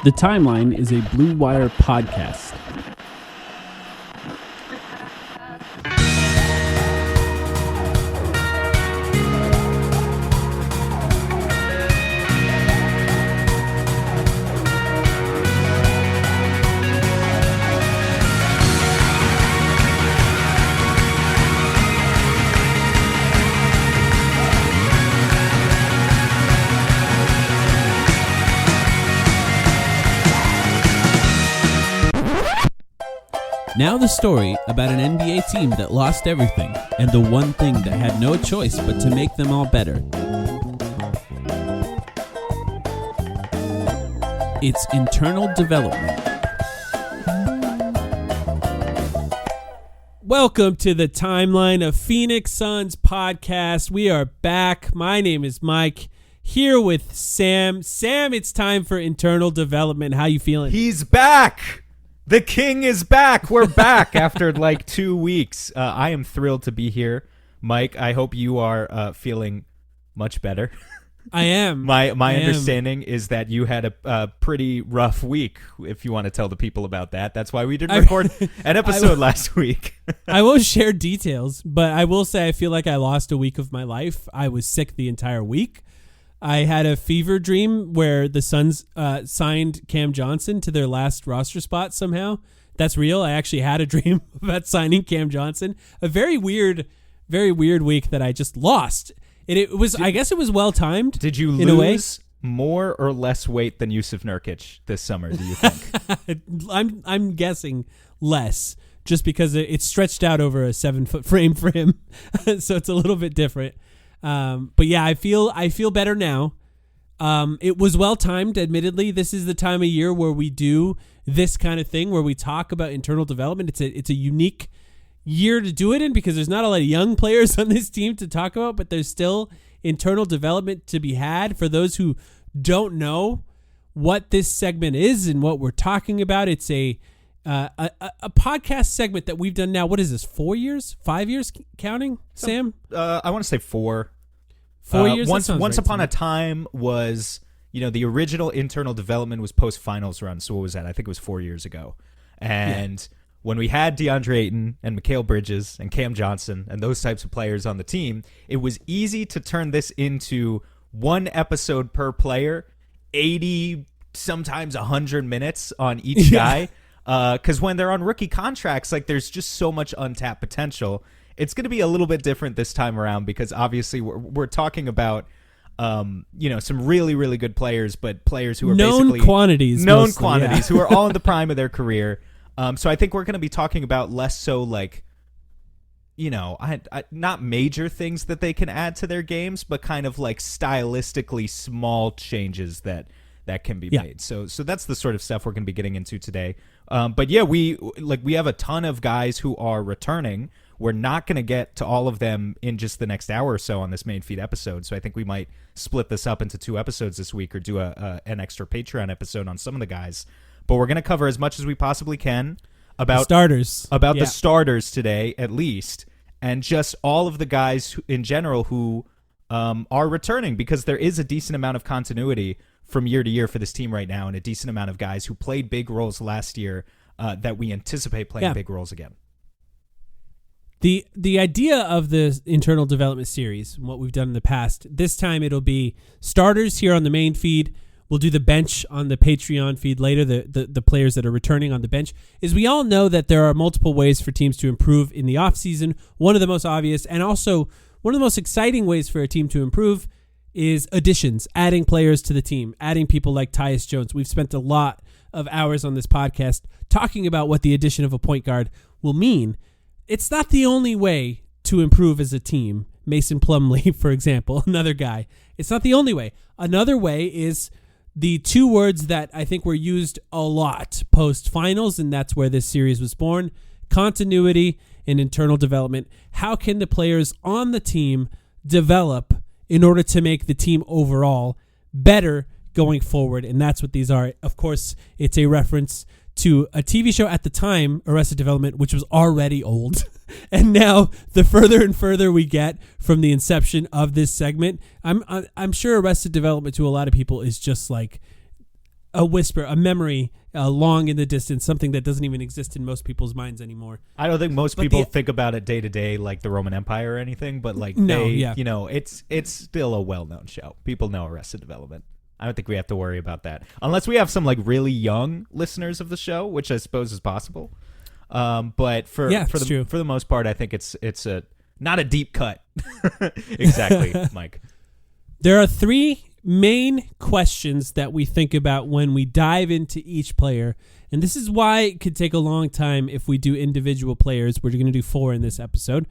The Timeline is a Blue Wire podcast. Now the story about an NBA team that lost everything and the one thing that had no choice but to make them all better. It's internal development. Welcome to the Timeline of Phoenix Suns podcast. We are back. My name is Mike, here with Sam. Sam, it's time for internal development. How you feeling? He's back. The king is back. We're back after like 2 weeks. I am thrilled to be here. Mike, I hope you are feeling much better. I am. My understanding is that you had a pretty rough week, if you want to tell the people about that. That's why we didn't record an episode last week. I won't share details, but I will say I feel like I lost a week of my life. I was sick the entire week. I had a fever dream where the Suns signed Cam Johnson to their last roster spot somehow. That's real. I actually had a dream about signing Cam Johnson. A very weird week that I just lost. It was. I guess it was well timed. Did you lose more or less weight than Yusuf Nurkic this summer, do you think? I'm guessing less, just because it's stretched out over a 7-foot frame for him, so it's a little bit different. But yeah, I feel better now. It was well timed. Admittedly, this is the time of year where we do this kind of thing, where we talk about internal development. It's a unique year to do it in because there's not a lot of young players on this team to talk about, but there's still internal development to be had. For those who don't know what this segment is and what we're talking about, it's a podcast segment that we've done now. What is this? 4 years? 5 years? Counting, Sam? I want to say 4. 4 years. Once upon a time was, the original internal development was post finals run. So what was that? I think it was 4 years ago. And when we had DeAndre Ayton and Mikal Bridges and Cam Johnson and those types of players on the team, it was easy to turn this into one episode per player, 80, sometimes 100 minutes on each guy. Because when they're on rookie contracts, like there's just so much untapped potential. It's going to be a little bit different this time around because obviously we're talking about, some really, really good players, but players who are known quantities who are all in the prime of their career. So I think we're going to be talking about less so like, not major things that they can add to their games, but kind of like stylistically small changes that can be made. So that's the sort of stuff we're going to be getting into today. But yeah, we have a ton of guys who are returning. We're not going to get to all of them in just the next hour or so on this main feed episode. So I think we might split this up into 2 episodes this week or do an extra Patreon episode on some of the guys. But we're going to cover as much as we possibly can about the starters today, at least, and just all of the guys in general who are returning, because there is a decent amount of continuity from year to year for this team right now, and a decent amount of guys who played big roles last year that we anticipate playing big roles again. The idea of the internal development series, what we've done in the past, this time it'll be starters here on the main feed. We'll do the bench on the Patreon feed later, the players that are returning on the bench. Is we all know that there are multiple ways for teams to improve in the offseason. One of the most obvious and also one of the most exciting ways for a team to improve is additions, adding players to the team, adding people like Tyus Jones. We've spent a lot of hours on this podcast talking about what the addition of a point guard will mean. It's not the only way to improve as a team. Mason Plumlee, for example, another guy. It's not the only way. Another way is the 2 words that I think were used a lot post-finals, and that's where this series was born: continuity and internal development. How can the players on the team develop in order to make the team overall better going forward? And that's what these are. Of course, it's a reference to a TV show at the time, Arrested Development, which was already old. And now, the further and further we get from the inception of this segment, I'm sure Arrested Development to a lot of people is just like a whisper, a memory, long in the distance, something that doesn't even exist in most people's minds anymore. I don't think most people think about it day to day like the Roman Empire or anything, but like it's still a well-known show. People know Arrested Development. I don't think we have to worry about that unless we have some like really young listeners of the show, which I suppose is possible. But for the most part, I think it's a not a deep cut. Exactly, Mike. There are 3 main questions that we think about when we dive into each player, and this is why it could take a long time if we do individual players. We're going to do 4 in this episode.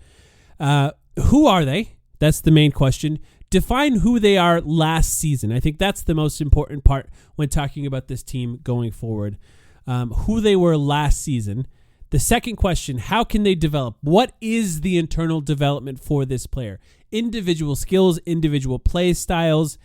Who are they? That's the main question. Define who they are last season. I think that's the most important part when talking about this team going forward. Who they were last season. The second question, how can they develop? What is the internal development for this player? Individual skills, individual play styles,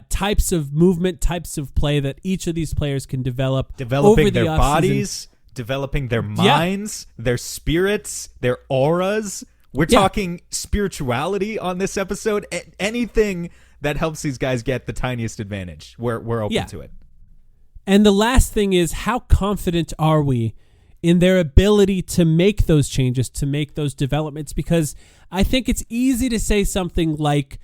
types of movement, types of play that each of these players can develop. Developing their bodies, developing their minds, their spirits, their auras. We're talking spirituality on this episode. Anything that helps these guys get the tiniest advantage, we're open to it. And the last thing is, how confident are we in their ability to make those changes, to make those developments? Because I think it's easy to say something like,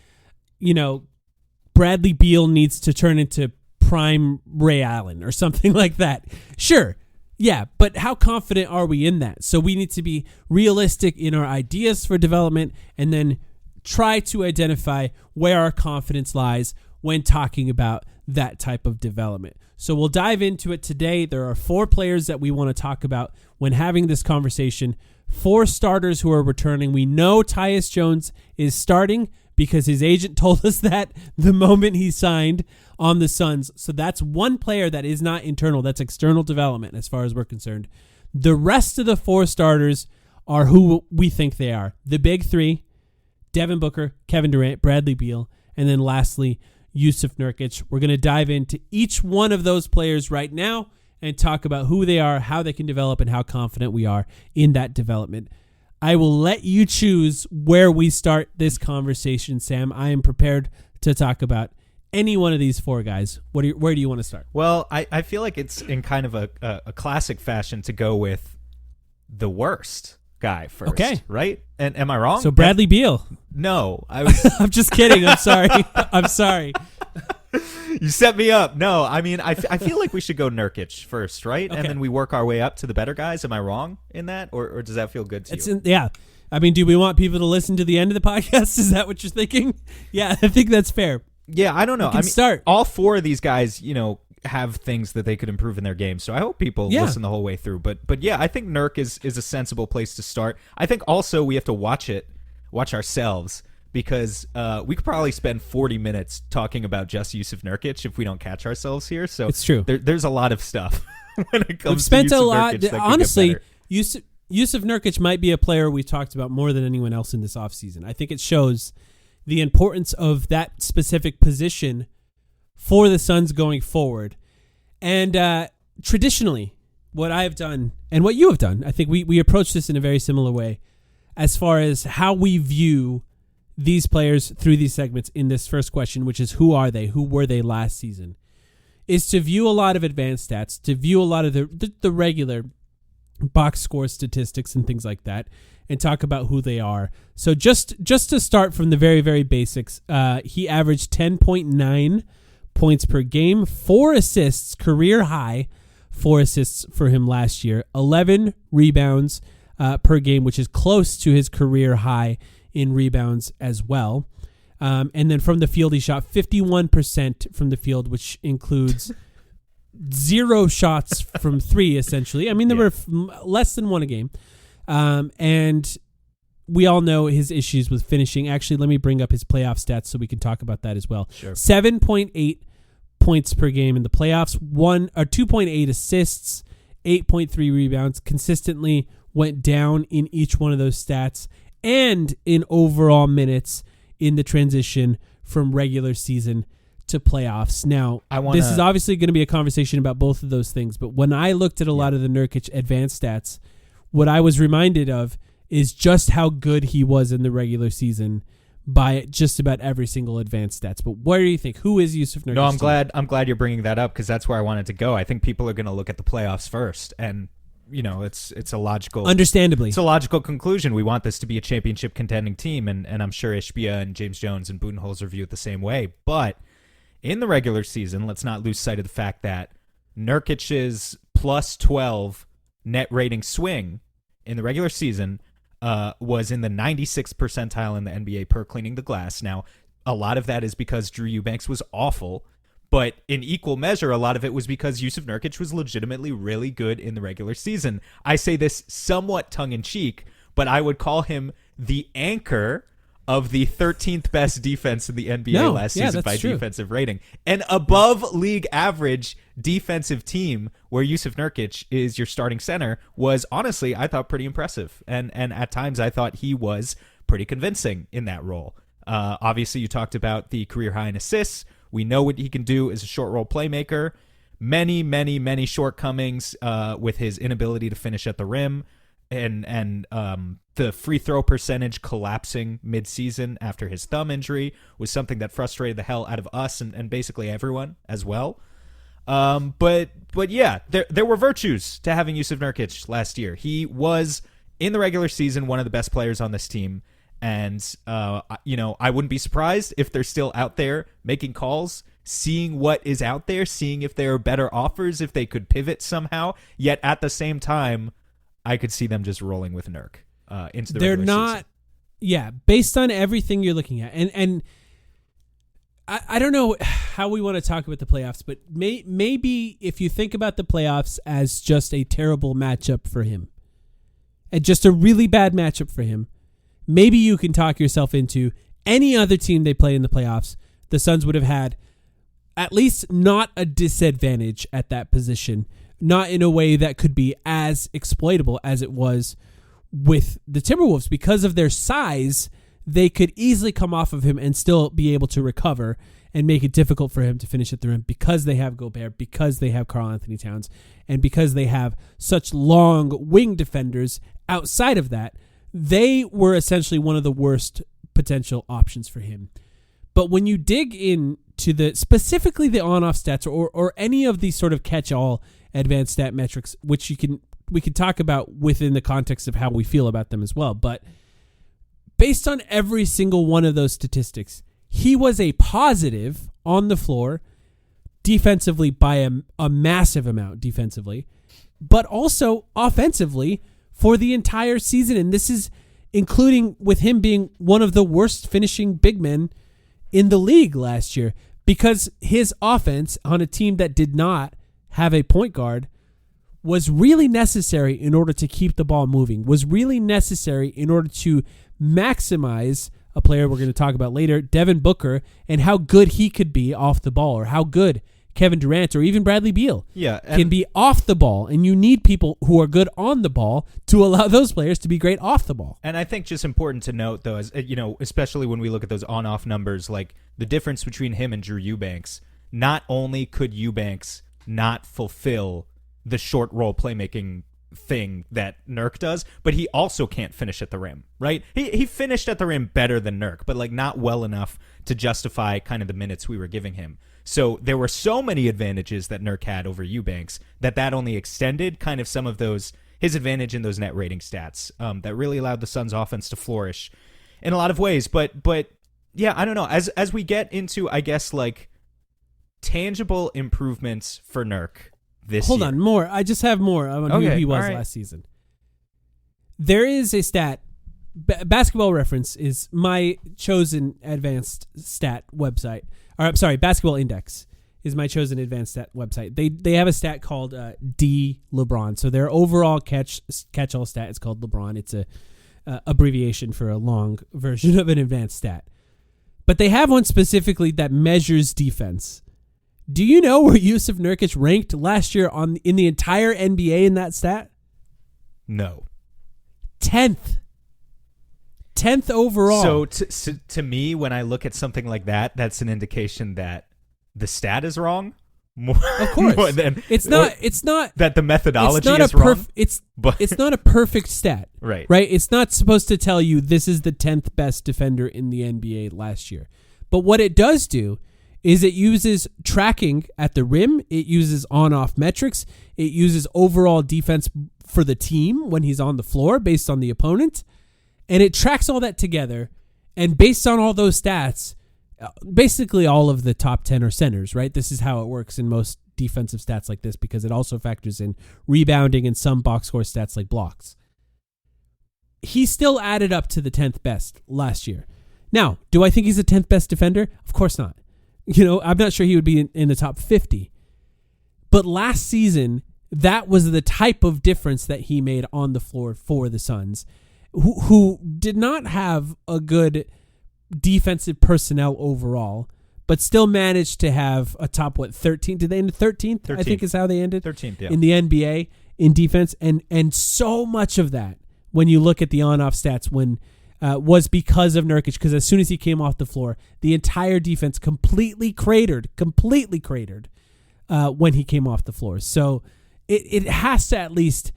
Bradley Beal needs to turn into prime Ray Allen or something like that. Sure. Yeah, but how confident are we in that? So we need to be realistic in our ideas for development and then try to identify where our confidence lies when talking about that type of development. So we'll dive into it today. There are 4 players that we want to talk about when having this conversation. 4 starters who are returning. We know Tyus Jones is starting because his agent told us that the moment he signed on the Suns. So that's one player that is not internal. That's external development as far as we're concerned. The rest of the 4 starters are who we think they are. The big 3, Devin Booker, Kevin Durant, Bradley Beal, and then lastly, Jusuf Nurkic. We're going to dive into each one of those players right now and talk about who they are, how they can develop, and how confident we are in that development. I will let you choose where we start this conversation, Sam. I am prepared to talk about any one of these 4 guys. Where do you want to start? Well, I feel like it's in kind of a classic fashion to go with the worst guy first. Okay. Right? And am I wrong? So Bradley Beal. No. I was I'm just kidding. I'm sorry. You set me up. No, I mean, I feel like we should go Nurkic first, right? Okay. And then we work our way up to the better guys. Am I wrong in that? Or does that feel good to you? Yeah. I mean, do we want people to listen to the end of the podcast? Is that what you're thinking? Yeah, I think that's fair. Yeah, I don't know. Start. All 4 of these guys, have things that they could improve in their game. So I hope people listen the whole way through. But yeah, I think Nurk is a sensible place to start. I think also we have to watch ourselves, because we could probably spend 40 minutes talking about just Jusuf Nurkic if we don't catch ourselves here. So it's true. There's a lot of stuff when it comes We've spent to Jusuf a lot. Nurkic that honestly, Jusuf Nurkic might be a player we've talked about more than anyone else in this offseason. I think it shows the importance of that specific position for the Suns going forward. And traditionally, what I've done and what you have done, I think we approach this in a very similar way as far as how we view these players through these segments in this first question, which is who are they? Who were they last season? Is to view a lot of advanced stats, to view a lot of the regular box score statistics and things like that, and talk about who they are. So just to start from the very, very basics, he averaged 10.9 points per game, 4 assists, career high 4 assists for him last year, 11 rebounds per game, which is close to his career high in rebounds as well. And then from the field, he shot 51% from the field, which includes 0 shots from 3, essentially. I mean, there were less than 1 a game. And we all know his issues with finishing. Actually, let me bring up his playoff stats so we can talk about that as well. Sure. 7.8 points per game in the playoffs, 2.8 assists, 8.3 rebounds, consistently went down in each one of those stats, and in overall minutes in the transition from regular season to playoffs. Now, this is obviously going to be a conversation about both of those things, but when I looked at a lot of the Nurkic advanced stats, what I was reminded of is just how good he was in the regular season by just about every single advanced stats. But what do you think? Who is Yusuf Nurkic? No, I'm glad you're bringing that up because that's where I wanted to go. I think people are going to look at the playoffs first, and it's a logical, understandably, it's a logical conclusion. We want this to be a championship contending team, and I'm sure Ishbia and James Jones and Budenholzer view it the same way. But in the regular season, let's not lose sight of the fact that Nurkic's plus 12 net rating swing in the regular season was in the 96th percentile in the NBA per cleaning the glass. Now, a lot of that is because Drew Eubanks was awful, but in equal measure, a lot of it was because Yusuf Nurkic was legitimately really good in the regular season. I say this somewhat tongue-in-cheek, but I would call him the anchor of the 13th best defense in the NBA last season by defensive rating. An above league average defensive team where Yusuf Nurkic is your starting center was honestly, I thought, pretty impressive. And at times I thought he was pretty convincing in that role. Obviously, you talked about the career high in assists. We know what he can do as a short role playmaker. Many, many, many shortcomings with his inability to finish at the rim. And the free throw percentage collapsing mid-season after his thumb injury was something that frustrated the hell out of us and basically everyone as well. But yeah, there were virtues to having Yusuf Nurkic last year. He was, in the regular season, one of the best players on this team. And, I wouldn't be surprised if they're still out there making calls, seeing what is out there, seeing if there are better offers, if they could pivot somehow. Yet at the same time, I could see them just rolling with Nurk into the regular season. Yeah, based on everything you're looking at. And I don't know how we want to talk about the playoffs, but maybe if you think about the playoffs as just a terrible matchup for him, and just a really bad matchup for him, maybe you can talk yourself into any other team they play in the playoffs, the Suns would have had at least not a disadvantage at that position, not in a way that could be as exploitable as it was with the Timberwolves. Because of their size, they could easily come off of him and still be able to recover and make it difficult for him to finish at the rim because they have Gobert, because they have Karl Anthony Towns, and because they have such long wing defenders outside of that. They were essentially one of the worst potential options for him. But when you dig into specifically the on-off stats or any of these sort of catch-all advanced stat metrics, which we can talk about within the context of how we feel about them as well. But based on every single one of those statistics, he was a positive on the floor defensively by a massive amount defensively, but also offensively for the entire season. And this is including with him being one of the worst finishing big men in the league last year, because his offense on a team that did not have a point guard was really necessary in order to keep the ball moving, was really necessary in order to maximize a player we're going to talk about later, Devin Booker, and how good he could be off the ball, or how good Kevin Durant or even Bradley Beal can be off the ball. And you need people who are good on the ball to allow those players to be great off the ball. And I think just important to note, though, as especially when we look at those on-off numbers, like the difference between him and Drew Eubanks, not only could Eubanks not fulfill the short roll playmaking thing that Nurk does, but he also can't finish at the rim, right? He finished at the rim better than Nurk, but like not well enough to justify kind of the minutes we were giving him. So there were so many advantages that Nurk had over Eubanks that only extended kind of some of his advantage in those net rating stats that really allowed the Suns offense to flourish in a lot of ways. But yeah, I don't know. As we get into, I guess, like tangible improvements for Nurk this year. Hold on, more. I just have more on who he was last season. There is a stat. Basketball Reference is my chosen advanced stat website. Or, I'm sorry, Basketball Index is my chosen advanced stat website. They have a stat called D LeBron. So their overall catch-all stat is called LeBron. It's a abbreviation for a long version of an advanced stat. But they have one specifically that measures defense. Do you know where Yusuf Nurkic ranked last year in the entire NBA in that stat? No. 10th. 10th overall. So to me, when I look at something like that, that's an indication that the stat is wrong more. Of course, more than, it's not that the methodology is wrong. It's not a perfect stat, right? It's not supposed to tell you this is the 10th best defender in the NBA last year. But what it does do is it uses tracking at the rim. It uses on-off metrics. It uses overall defense for the team when he's on the floor based on the opponent. And it tracks all that together. And based on all those stats, basically all of the top 10 are centers, right? This is how it works in most defensive stats like this because it also factors in rebounding and some box score stats like blocks. He still added up to the 10th best last year. Now, do I think he's the 10th best defender? Of course not. I'm not sure he would be in the top 50. But last season, that was the type of difference that he made on the floor for the Suns, who did not have a good defensive personnel overall, but still managed to have a top, 13? Did they end 13th? 13th. I think is how they ended. 13th, yeah. In the NBA in defense. And so much of that, when you look at the on-off stats, was because of Nurkic, because as soon as he came off the floor, the entire defense completely cratered when he came off the floor. So it has to at least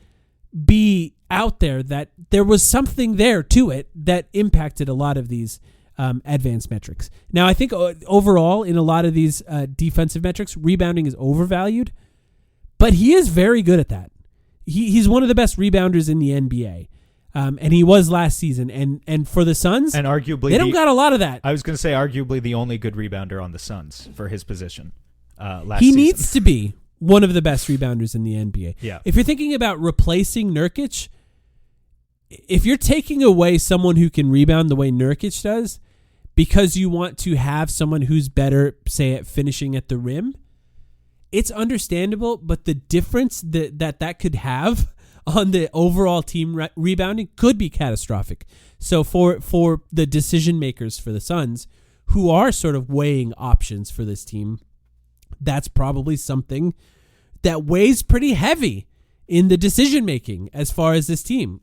be out there that there was something there to it that impacted a lot of these advanced metrics. Now, I think overall in a lot of these defensive metrics, rebounding is overvalued, but he is very good at that. He's one of the best rebounders in the NBA. And he was last season. And for the Suns, and arguably they don't got a lot of that. I was going to say arguably the only good rebounder on the Suns for his position last He season. needs to be one of the best rebounders in the NBA. Yeah. If you're thinking about replacing Nurkic, if you're taking away someone who can rebound the way Nurkic does because you want to have someone who's better, say, at finishing at the rim, it's understandable, but the difference that could have on the overall team rebounding could be catastrophic. So for the decision makers for the Suns, who are sort of weighing options for this team, that's probably something that weighs pretty heavy in the decision making as far as this team.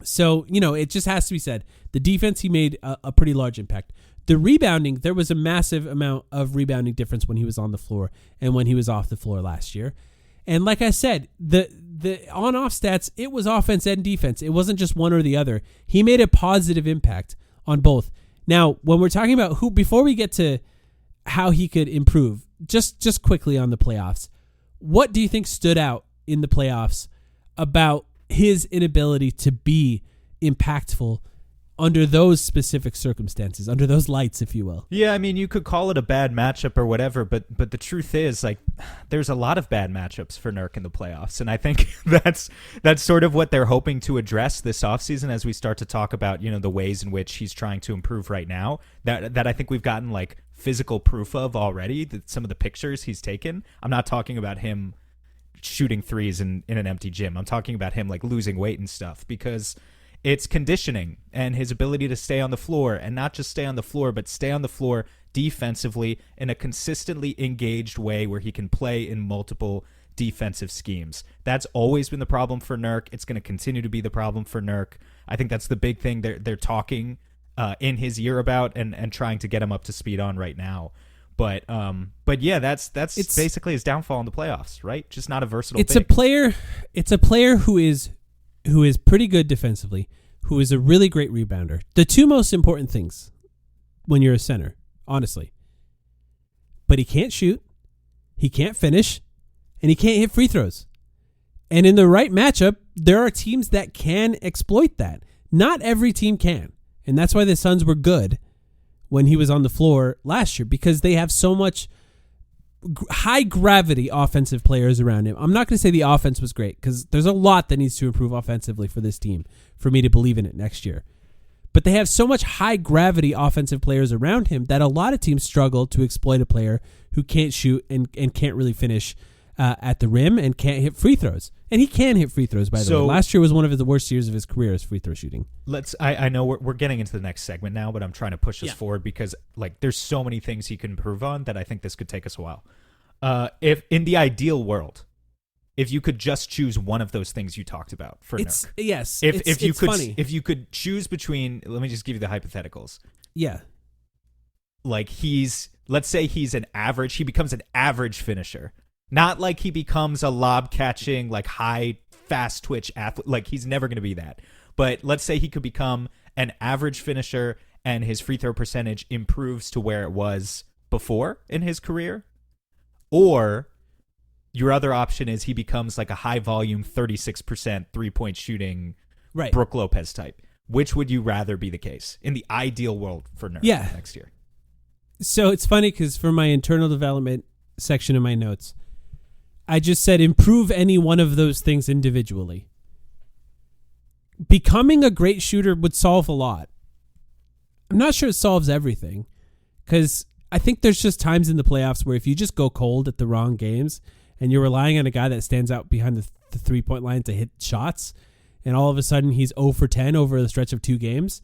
So, it just has to be said. The defense, he made a pretty large impact. The rebounding, there was a massive amount of rebounding difference when he was on the floor and when he was off the floor last year. And like I said, the on-off stats, it was offense and defense. It wasn't just one or the other. He made a positive impact on both. Now, when we're talking about before we get to how he could improve, just quickly on the playoffs, what do you think stood out in the playoffs about his inability to be impactful under those specific circumstances, under those lights, if you will? Yeah, I mean, you could call it a bad matchup or whatever, but the truth is, there's a lot of bad matchups for Nurk in the playoffs, and I think that's sort of what they're hoping to address this offseason as we start to talk about, the ways in which he's trying to improve right now, that I think we've gotten, physical proof of already, that some of the pictures he's taken. I'm not talking about him shooting threes in an empty gym. I'm talking about him, losing weight and stuff, because it's conditioning and his ability to stay on the floor, and not just stay on the floor, but stay on the floor defensively in a consistently engaged way where he can play in multiple defensive schemes. That's always been the problem for Nurk. It's going to continue to be the problem for Nurk. I think that's the big thing they're talking in his ear about and trying to get him up to speed on right now. But yeah, that's basically his downfall in the playoffs, right? Just not a versatile. It's a player who is pretty good defensively, who is a really great rebounder. The two most important things when you're a center, honestly. But he can't shoot, he can't finish, and he can't hit free throws. And in the right matchup, there are teams that can exploit that. Not every team can. And that's why the Suns were good when he was on the floor last year, because they have so much high gravity offensive players around him. I'm not going to say the offense was great, because there's a lot that needs to improve offensively for this team for me to believe in it next year. But they have so much high gravity offensive players around him that a lot of teams struggle to exploit a player who can't shoot and can't really finish at the rim and can't hit free throws. And he can hit free throws, by the way. Last year was one of the worst years of his career as free throw shooting. I know we're getting into the next segment now, but I'm trying to push us forward because there's so many things he can improve on that I think this could take us a while. If in the ideal world, if you could just choose one of those things you talked about for Nurk. Yes. If you could choose between, let me just give you the hypotheticals. Yeah. He's let's say he becomes an average finisher. Not like he becomes a lob catching, like high, fast twitch athlete. Like he's never going to be that. But let's say he could become an average finisher and his free throw percentage improves to where it was before in his career. Or your other option is he becomes like a high volume 36% 3-point shooting Brook Lopez type. Which would you rather be the case in the ideal world for Nurk next year? So it's funny because for my internal development section of my notes, I just said improve any one of those things individually. Becoming a great shooter would solve a lot. I'm not sure it solves everything because I think there's just times in the playoffs where if you just go cold at the wrong games and you're relying on a guy that stands out behind the 3-point line to hit shots, and all of a sudden he's 0 for 10 over the stretch of 2 games,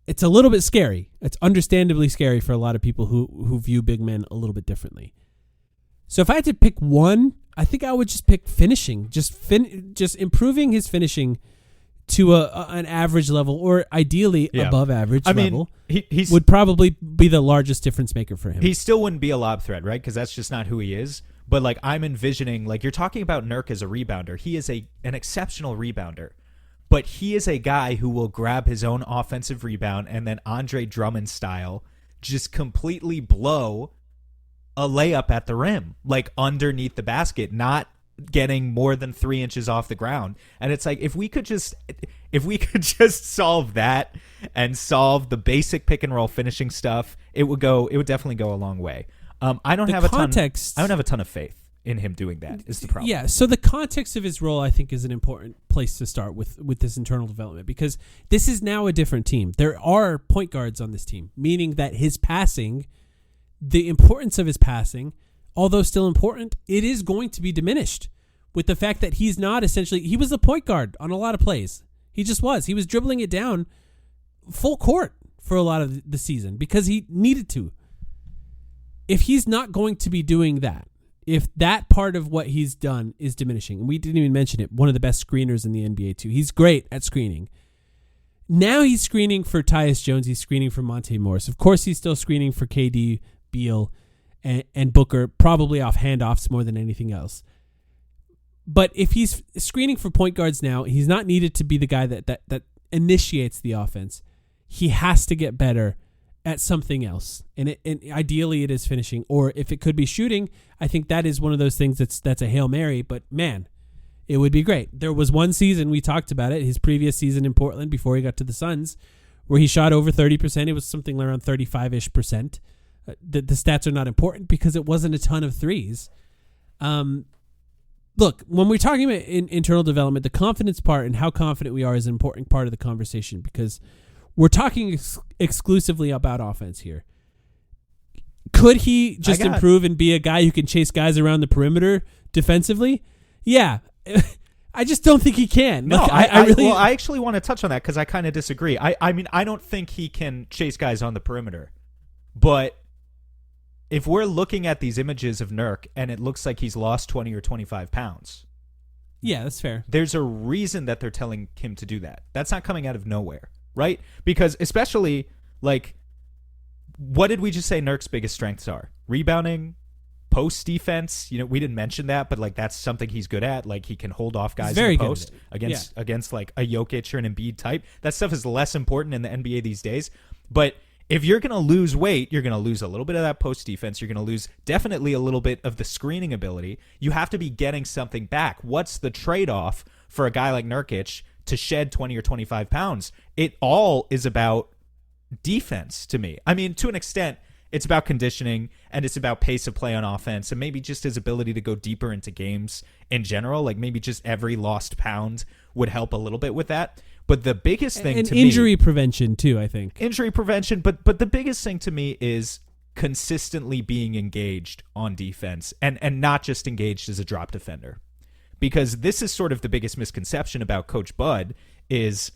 it's a little bit scary. It's understandably scary for a lot of people who view big men a little bit differently. So if I had to pick one, I think I would just pick finishing. Just improving his finishing to an average level, or ideally above average level. He would probably be the largest difference maker for him. He still wouldn't be a lob threat, right? Because that's just not who he is. But like I'm envisioning, like you're talking about Nurk as a rebounder. He is an exceptional rebounder. But he is a guy who will grab his own offensive rebound and then Andre Drummond style just completely blow a layup at the rim, like underneath the basket, not getting more than 3 inches off the ground. And it's like if we could just solve that and solve the basic pick and roll finishing stuff, it would definitely go a long way. I don't have a ton of faith in him doing that is the problem. Yeah, so the context of his role, I think, is an important place to start with this internal development, because this is now a different team. There are point guards on this team, meaning that his passing, the importance of his passing, although still important, it is going to be diminished with the fact that he's not he was the point guard on a lot of plays. He just was. He was dribbling it down full court for a lot of the season because he needed to. If he's not going to be doing that, if that part of what he's done is diminishing, and we didn't even mention it, one of the best screeners in the NBA too. He's great at screening. Now he's screening for Tyus Jones. He's screening for Monte Morris. Of course, he's still screening for KD, Beal, and Booker, probably off handoffs more than anything else. But if he's screening for point guards now, he's not needed to be the guy that initiates the offense. He has to get better at something else, and ideally it is finishing, or if it could be shooting, I think that is one of those things that's a Hail Mary, but man, it would be great. There was one season, we talked about it, his previous season in Portland before he got to the Suns, where he shot over 30%. It was something around 35-ish%. The stats are not important because it wasn't a ton of threes. Look, when we're talking about internal development, the confidence part and how confident we are is an important part of the conversation, because we're talking exclusively about offense here. Could he just improve and be a guy who can chase guys around the perimeter defensively? Yeah. I just don't think he can. No, I actually want to touch on that because I kind of disagree. I mean, I don't think he can chase guys on the perimeter. But if we're looking at these images of Nurk and it looks like he's lost 20 or 25 pounds. Yeah, that's fair. There's a reason that they're telling him to do that. That's not coming out of nowhere. Right? Because especially, like, what did we just say Nurk's biggest strengths are? Rebounding, post defense. You know, we didn't mention that, but, like, that's something he's good at. Like, he can hold off guys in the post against, like, a Jokic or an Embiid type. That stuff is less important in the NBA these days. But if you're going to lose weight, you're going to lose a little bit of that post defense. You're going to lose definitely a little bit of the screening ability. You have to be getting something back. What's the trade-off for a guy like Nurkic to shed 20 or 25 pounds? It all is about defense to me. I mean, to an extent, it's about conditioning and it's about pace of play on offense and maybe just his ability to go deeper into games in general. Like maybe just every lost pound would help a little bit with that. But the biggest thing to me... And injury prevention too, I think. Injury prevention, but the biggest thing to me is consistently being engaged on defense and not just engaged as a drop defender. Because this is sort of the biggest misconception about Coach Bud is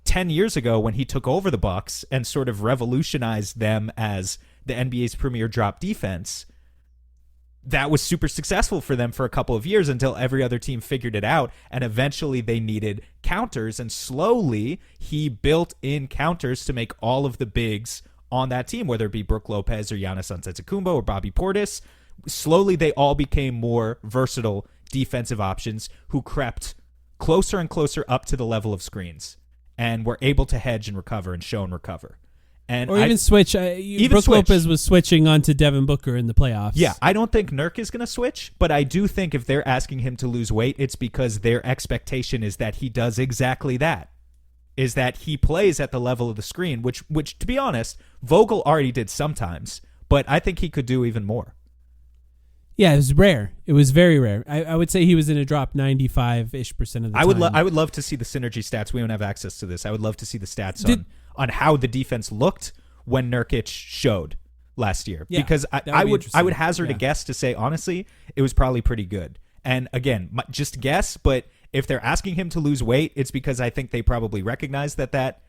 10 years ago when he took over the Bucks and sort of revolutionized them as the NBA's premier drop defense, that was super successful for them for a couple of years until every other team figured it out, and eventually they needed counters, and slowly he built in counters to make all of the bigs on that team, whether it be Brook Lopez or Giannis Antetokounmpo or Bobby Portis. Slowly, they all became more versatile defensive options who crept closer and closer up to the level of screens and were able to hedge and recover and show and recover. And or even switch. Brook Lopez was switching onto Devin Booker in the playoffs. Yeah, I don't think Nurk is going to switch, but I do think if they're asking him to lose weight, it's because their expectation is that he does exactly that, is that he plays at the level of the screen, which to be honest, Vogel already did sometimes, but I think he could do even more. Yeah, it was rare. It was very rare. I would say he was in a drop 95-ish% of the time. I would love to see the synergy stats. We don't have access to this. I would love to see the stats on how the defense looked when Nurkic showed last year. Yeah, because I would hazard a guess to say, honestly, it was probably pretty good. And again, just guess, but if they're asking him to lose weight, it's because I think they probably recognize that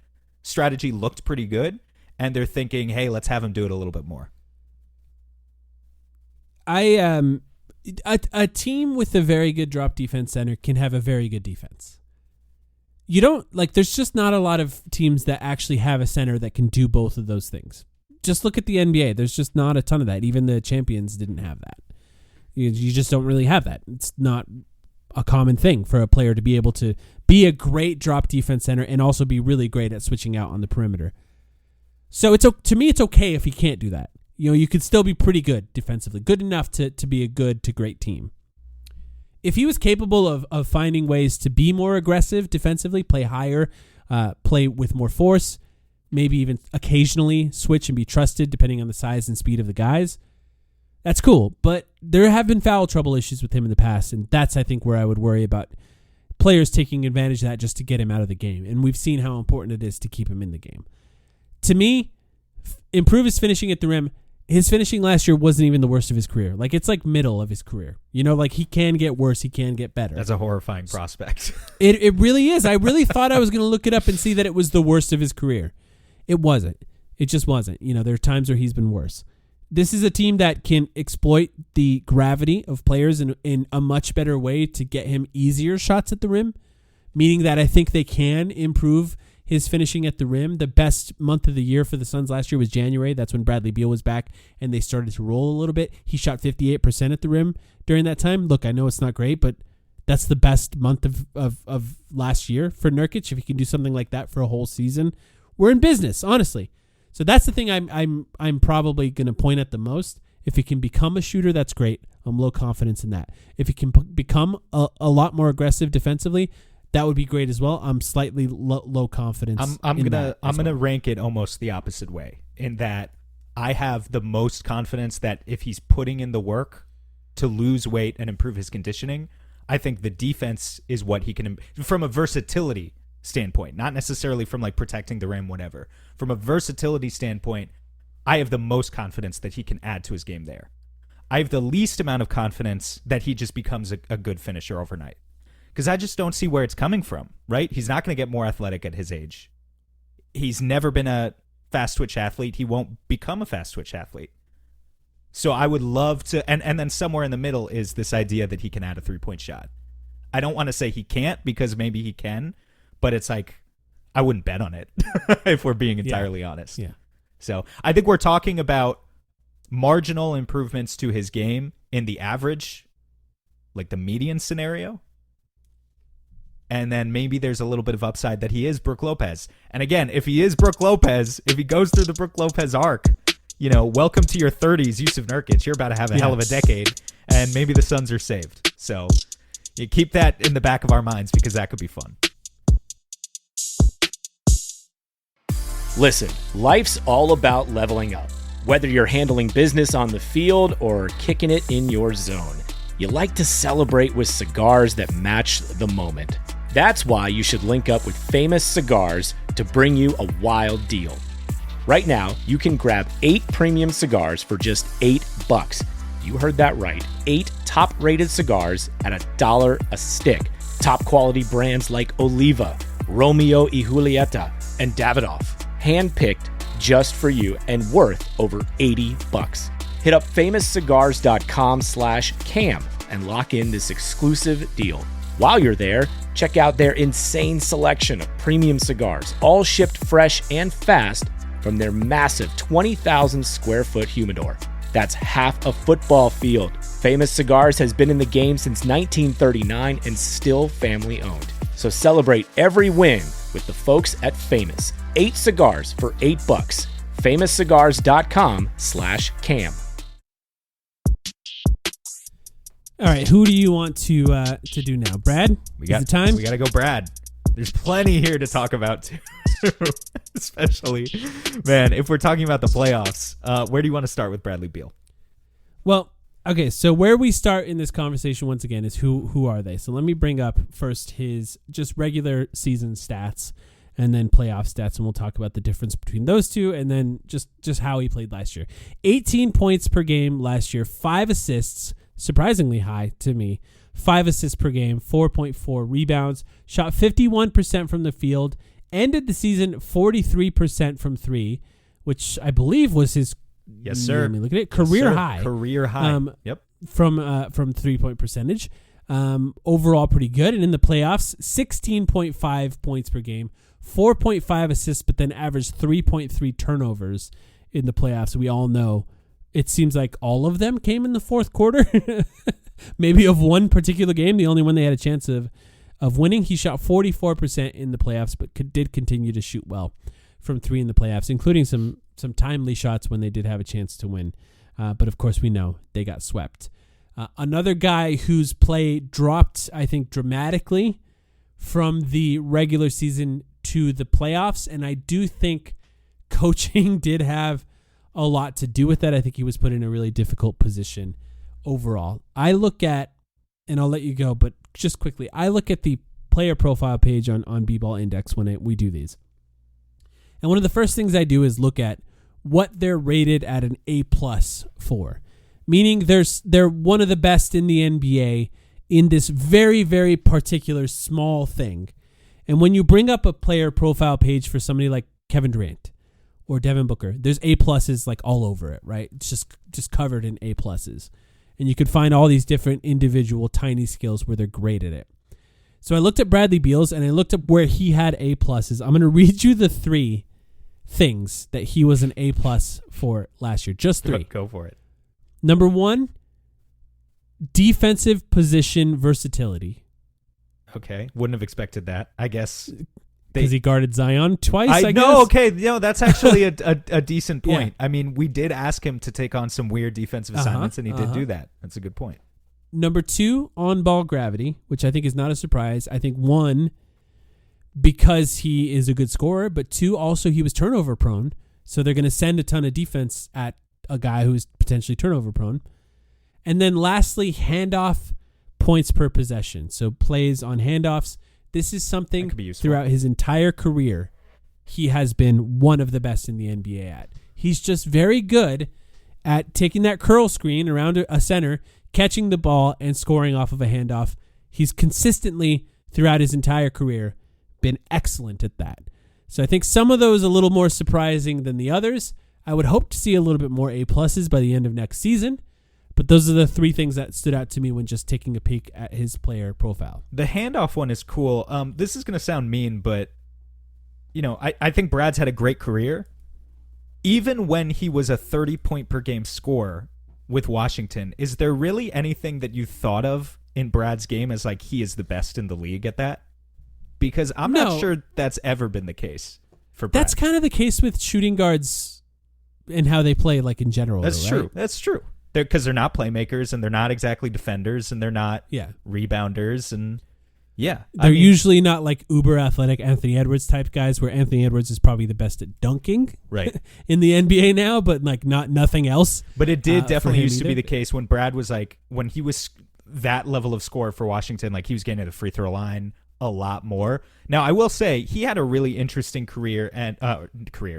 strategy looked pretty good, and they're thinking, hey, let's have him do it a little bit more. A team with a very good drop defense center can have a very good defense. There's just not a lot of teams that actually have a center that can do both of those things. Just look at the NBA. There's just not a ton of that. Even the champions didn't have that. You just don't really have that. It's not a common thing for a player to be able to be a great drop defense center and also be really great at switching out on the perimeter. So to me, it's okay if he can't do that. You could still be pretty good defensively, good enough to be a good to great team. If he was capable of finding ways to be more aggressive defensively, play higher, play with more force, maybe even occasionally switch and be trusted depending on the size and speed of the guys, that's cool. But there have been foul trouble issues with him in the past, and that's, I think, where I would worry about players taking advantage of that just to get him out of the game. And we've seen how important it is to keep him in the game. To me, improve his finishing at the rim. His finishing last year wasn't even the worst of his career. It's middle of his career. He can get worse. He can get better. That's a horrifying prospect. It really is. I really thought I was going to look it up and see that it was the worst of his career. It wasn't. It just wasn't. There are times where he's been worse. This is a team that can exploit the gravity of players in a much better way to get him easier shots at the rim, meaning that I think they can improve his finishing at the rim. The best month of the year for the Suns last year was January. That's when Bradley Beal was back and they started to roll a little bit. He shot 58% at the rim during that time. Look, I know it's not great, but that's the best month of last year for Nurkic. If he can do something like that for a whole season, we're in business, honestly. So that's the thing I'm probably going to point at the most. If he can become a shooter, that's great. I'm low confidence in that. If he can become a lot more aggressive defensively, that would be great as well. I'm slightly low confidence. I'm gonna rank it almost the opposite way, in that I have the most confidence that if he's putting in the work to lose weight and improve his conditioning, I think the defense is what he can, from a versatility standpoint, not necessarily from protecting the rim, whatever. From a versatility standpoint, I have the most confidence that he can add to his game there. I have the least amount of confidence that he just becomes a good finisher overnight. Because I just don't see where it's coming from, right? He's not going to get more athletic at his age. He's never been a fast twitch athlete. He won't become a fast twitch athlete. So I would love to, and then somewhere in the middle is this idea that he can add a 3-point shot. I don't want to say he can't, because maybe he can, but it's I wouldn't bet on it if we're being entirely honest. Yeah. So I think we're talking about marginal improvements to his game in the average, the median scenario. And then maybe there's a little bit of upside that he is Brook Lopez. And again, if he is Brook Lopez, if he goes through the Brook Lopez arc, welcome to your 30s, Yusuf Nurkic. You're about to have a hell of a decade, and maybe the Suns are saved. So you keep that in the back of our minds, because that could be fun. Listen, life's all about leveling up. Whether you're handling business on the field or kicking it in your zone, you like to celebrate with cigars that match the moment. That's why you should link up with Famous Cigars to bring you a wild deal. Right now, you can grab 8 premium cigars for just $8. You heard that right. 8 top-rated cigars at $1 a stick. Top quality brands like Oliva, Romeo y Julieta, and Davidoff. Hand-picked just for you and worth over $80. Hit up famouscigars.com/cam and lock in this exclusive deal. While you're there, check out their insane selection of premium cigars, all shipped fresh and fast from their massive 20,000 square foot humidor. That's half a football field. Famous Cigars has been in the game since 1939 and still family owned. So celebrate every win with the folks at Famous. 8 cigars for $8. FamousCigars.com/Cam. All right, who do you want to do now? Brad? We got Is it time. We got to go, Brad. There's plenty here to talk about too. Especially, man, if we're talking about the playoffs, where do you want to start with Bradley Beal? Well, okay, so where we start in this conversation once again is who are they? So let me bring up first his just regular season stats and then playoff stats, and we'll talk about the difference between those two and then just how he played last year. 18 points per game last year, 5 assists, surprisingly high to me. 5 assists per game, 4.4 rebounds, shot 51% from the field, ended the season 43% from 3, which I believe was his Let me look at it. Career high. Career high. Yep. From 3-point percentage. Overall pretty good. And in the playoffs, 16.5 points per game, 4.5 assists, but then averaged 3.3 turnovers in the playoffs. We all know it seems like all of them came in the fourth quarter. Maybe of one particular game, the only one they had a chance of winning. He shot 44% in the playoffs, but did continue to shoot well from 3 in the playoffs, including some timely shots when they did have a chance to win. But of course, we know they got swept. Another guy whose play dropped, I think, dramatically from the regular season to the playoffs, and I do think coaching did have a lot to do with that. I think he was put in a really difficult position overall. I look at, and I'll let you go, but just quickly, I look at the player profile page on B-Ball Index when we do these. And one of the first things I do is look at what they're rated at an A+ for. Meaning they're one of the best in the NBA in this very, very particular small thing. And when you bring up a player profile page for somebody like Kevin Durant or Devin Booker, there's A+ like all over it, right? It's just covered in A+. And you could find all these different individual tiny skills where they're great at it. So I looked at Bradley Beal's and I looked up where he had A+. I'm going to read you the 3 things that he was an A+ for last year. Just 3. Go for it. Number 1, defensive position versatility. Okay. Wouldn't have expected that, I guess. Because he guarded Zion twice, I guess. No, okay. That's actually a decent point. Yeah. I mean, we did ask him to take on some weird defensive assignments, and he did do that. That's a good point. Number 2, on-ball gravity, which I think is not a surprise. I think 1, because he is a good scorer, but 2, also he was turnover prone, so they're going to send a ton of defense at a guy who's potentially turnover prone. And then lastly, handoff points per possession. So plays on handoffs. This is something throughout his entire career he has been one of the best in the NBA at. He's just very good at taking that curl screen around a center, catching the ball, and scoring off of a handoff. He's consistently, throughout his entire career, been excellent at that. So I think some of those a little more surprising than the others. I would hope to see a little bit more A+ by the end of next season. But those are the 3 things that stood out to me when just taking a peek at his player profile. The handoff one is cool. This is going to sound mean, but I think Brad's had a great career. Even when he was a 30-point per game scorer with Washington, is there really anything that you thought of in Brad's game as like he is the best in the league at that? Because I'm not sure that's ever been the case for Brad. That's kind of the case with shooting guards and how they play, like in general. That's true. That's true. Because they're not playmakers and they're not exactly defenders and they're not rebounders and they're usually not like uber athletic Anthony Edwards type guys, where Anthony Edwards is probably the best at dunking in the NBA now, but like nothing else. But it did definitely used to be the case when Brad was like, when he was that level of scorer for Washington, like he was getting to the free throw line a lot more. Now I will say he had a really interesting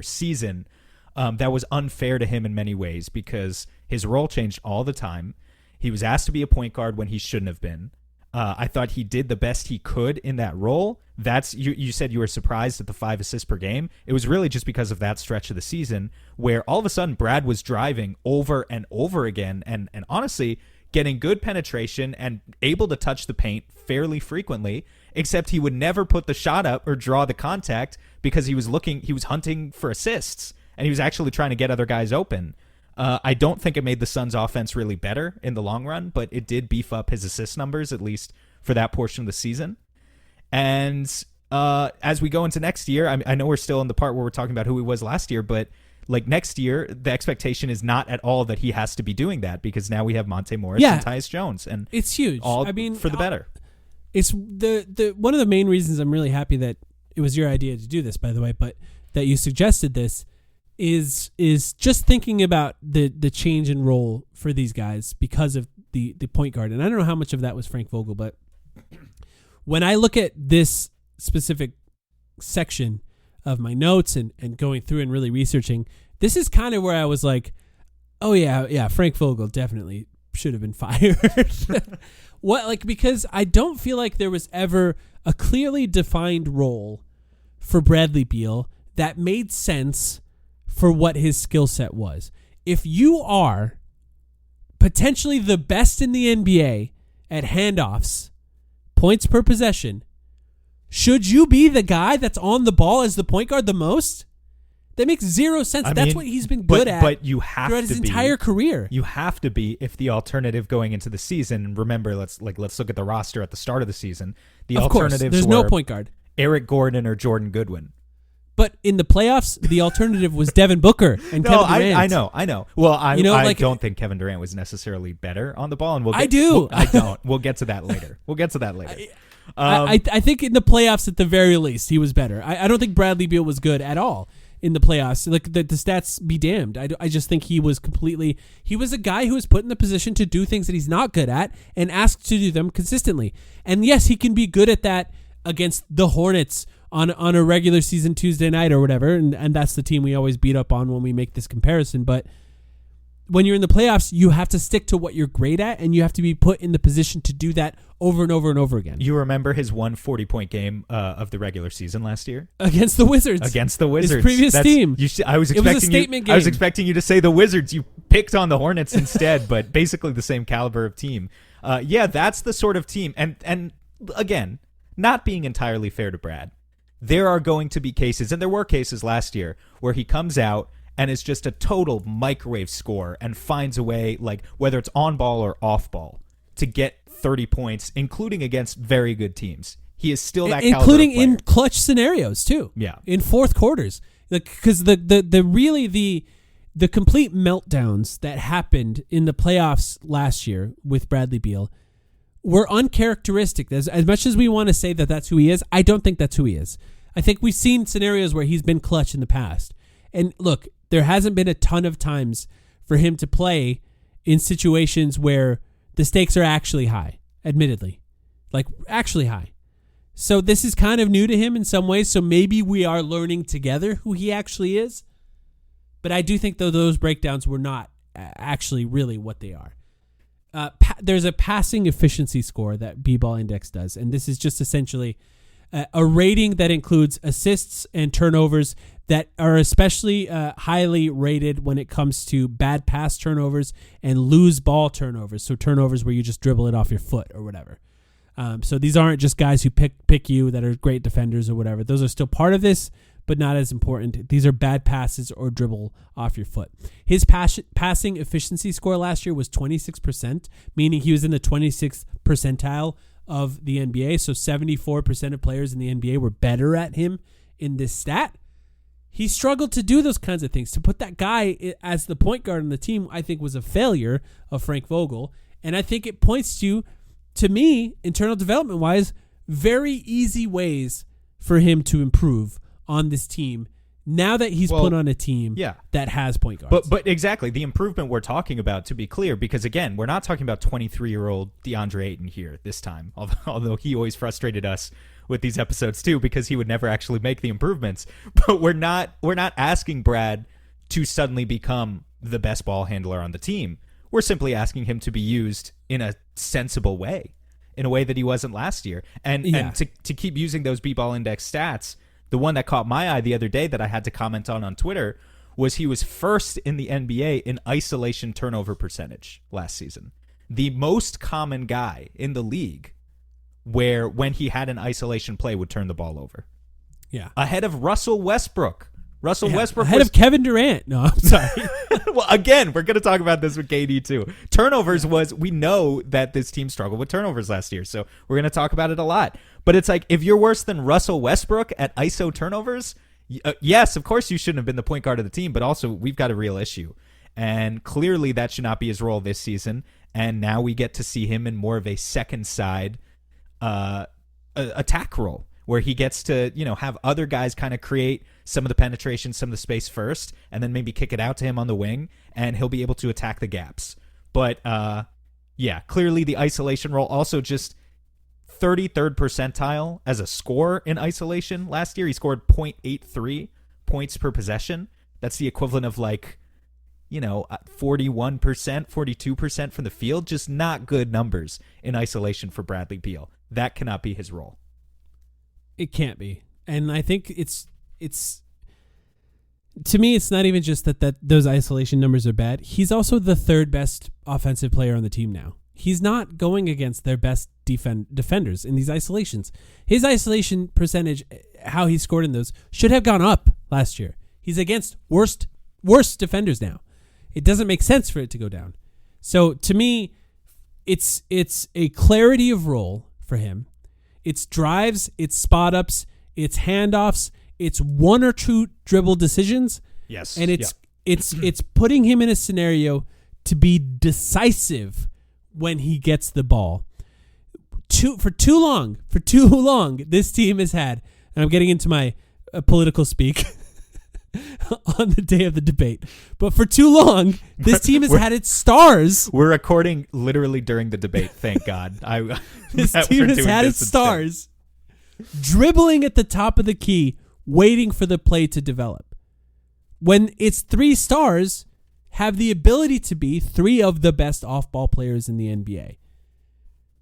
season that was unfair to him in many ways because his role changed all the time. He was asked to be a point guard when he shouldn't have been. I thought he did the best he could in that role. That's you said you were surprised at the 5 assists per game. It was really just because of that stretch of the season where all of a sudden Brad was driving over and over again and honestly getting good penetration and able to touch the paint fairly frequently, except he would never put the shot up or draw the contact because he was hunting for assists. and he was actually trying to get other guys open. I don't think it made the Suns' offense really better in the long run, but it did beef up his assist numbers, at least for that portion of the season. And as we go into next year, I know we're still in the part where we're talking about who he was last year, but like next year, the expectation is not at all that he has to be doing that, because now we have Monte Morris and Tyus Jones, and it's huge. All for the better. It's the one of the main reasons I'm really happy that it was your idea to do this, by the way, but that you suggested this is just thinking about the change in role for these guys because of the point guard. And I don't know how much of that was Frank Vogel, but when I look at this specific section of my notes and going through and really researching, this is kind of where I was like, oh yeah, Frank Vogel definitely should have been fired. Because I don't feel like there was ever a clearly defined role for Bradley Beal that made sense for what his skill set was. If you are potentially the best in the NBA at handoffs, points per possession, should you be the guy that's on the ball as the point guard the most? That makes zero sense. That's what he's been good at. But you have throughout his entire career. You have to be if the alternative going into the season. And remember, let's look at the roster at the start of the season. The alternatives there's no point guard. Eric Gordon or Jordan Goodwin. But in the playoffs, the alternative was Devin Booker and Kevin Durant. I know. Well, I don't think Kevin Durant was necessarily better on the ball, and I do. I don't. We'll get to that later. I think in the playoffs, at the very least, he was better. I don't think Bradley Beal was good at all in the playoffs. Like the stats be damned. I just think he was a guy who was put in the position to do things that he's not good at and asked to do them consistently. And yes, he can be good at that against the Hornets on a regular season Tuesday night or whatever, and that's the team we always beat up on when we make this comparison. But when you're in the playoffs, you have to stick to what you're great at, and you have to be put in the position to do that over and over and over again. You remember his 140-point game of the regular season last year? Against the Wizards. His previous team. I was expecting it was a statement game. I was expecting you to say the Wizards. You picked on the Hornets instead, but basically the same caliber of team. That's the sort of team. And again, not being entirely fair to Brad, there are going to be cases, and there were cases last year, where he comes out and is just a total microwave scorer and finds a way, like whether it's on ball or off ball, to get 30 points, including against very good teams. He is still that caliber including of player. In clutch scenarios too. Yeah, in fourth quarters, because the complete meltdowns that happened in the playoffs last year with Bradley Beal were uncharacteristic. As much as we want to say that that's who he is, I don't think that's who he is. I think we've seen scenarios where he's been clutch in the past. And look, there hasn't been a ton of times for him to play in situations where the stakes are actually high, admittedly. Like, actually high. So this is kind of new to him in some ways, so maybe we are learning together who he actually is. But I do think, though, those breakdowns were not actually really what they are. There's a passing efficiency score that B-Ball Index does, and this is just essentially a rating that includes assists and turnovers that are especially highly rated when it comes to bad pass turnovers and lose ball turnovers, so turnovers where you just dribble it off your foot or whatever. So these aren't just guys who pick you that are great defenders or whatever. Those are still part of this, but not as important. These are bad passes or dribble off your foot. His passing efficiency score last year was 26%, meaning he was in the 26th percentile of the NBA. So 74% of players in the NBA were better at him in this stat. He struggled to do those kinds of things. To put that guy as the point guard on the team, I think was a failure of Frank Vogel. And I think it points to me, internal development-wise, very easy ways for him to improve on this team now that he's put on a team that has point guards. But exactly, the improvement we're talking about, to be clear, because again, we're not talking about 23-year-old DeAndre Ayton here this time, although he always frustrated us with these episodes too, because he would never actually make the improvements. But we're not asking Brad to suddenly become the best ball handler on the team. We're simply asking him to be used in a sensible way, in a way that he wasn't last year. And to keep using those B-Ball Index stats, the one that caught my eye the other day that I had to comment on Twitter was he was first in the NBA in isolation turnover percentage last season. The most common guy in the league where when he had an isolation play would turn the ball over. Yeah. Ahead of Russell Westbrook, Russell Westbrook ahead of Kevin Durant. No, I'm sorry. Well, again, we're going to talk about this with KD too. Turnovers we know that this team struggled with turnovers last year, so we're going to talk about it a lot. But it's like, if you're worse than Russell Westbrook at ISO turnovers, yes, of course you shouldn't have been the point guard of the team, but also we've got a real issue. And clearly that should not be his role this season. And now we get to see him in more of a second side attack role, where he gets to, have other guys kind of create some of the penetration, some of the space first, and then maybe kick it out to him on the wing, and he'll be able to attack the gaps. But clearly the isolation role, also just 33rd percentile as a scorer in isolation last year. He scored 0.83 points per possession. That's the equivalent of 41%, 42% from the field. Just not good numbers in isolation for Bradley Beal. That cannot be his role. It can't be. And I think it's to me, it's not even just that those isolation numbers are bad. He's also the third best offensive player on the team now. He's not going against their best defenders in these isolations. His isolation percentage, how he scored in those, should have gone up last year. He's against worst defenders now. It doesn't make sense for it to go down. So to me, it's a clarity of role for him. It's drives, it's spot ups, it's handoffs, it's one or two dribble decisions. Yes. And it's putting him in a scenario to be decisive when he gets the ball. For too long, this team has had, and I'm getting into my political speak on the day of the debate, but for too long, this team has had its stars. We're recording literally during the debate. Thank God. This team has had its stars dribbling at the top of the key, waiting for the play to develop. When its three stars have the ability to be three of the best off-ball players in the NBA.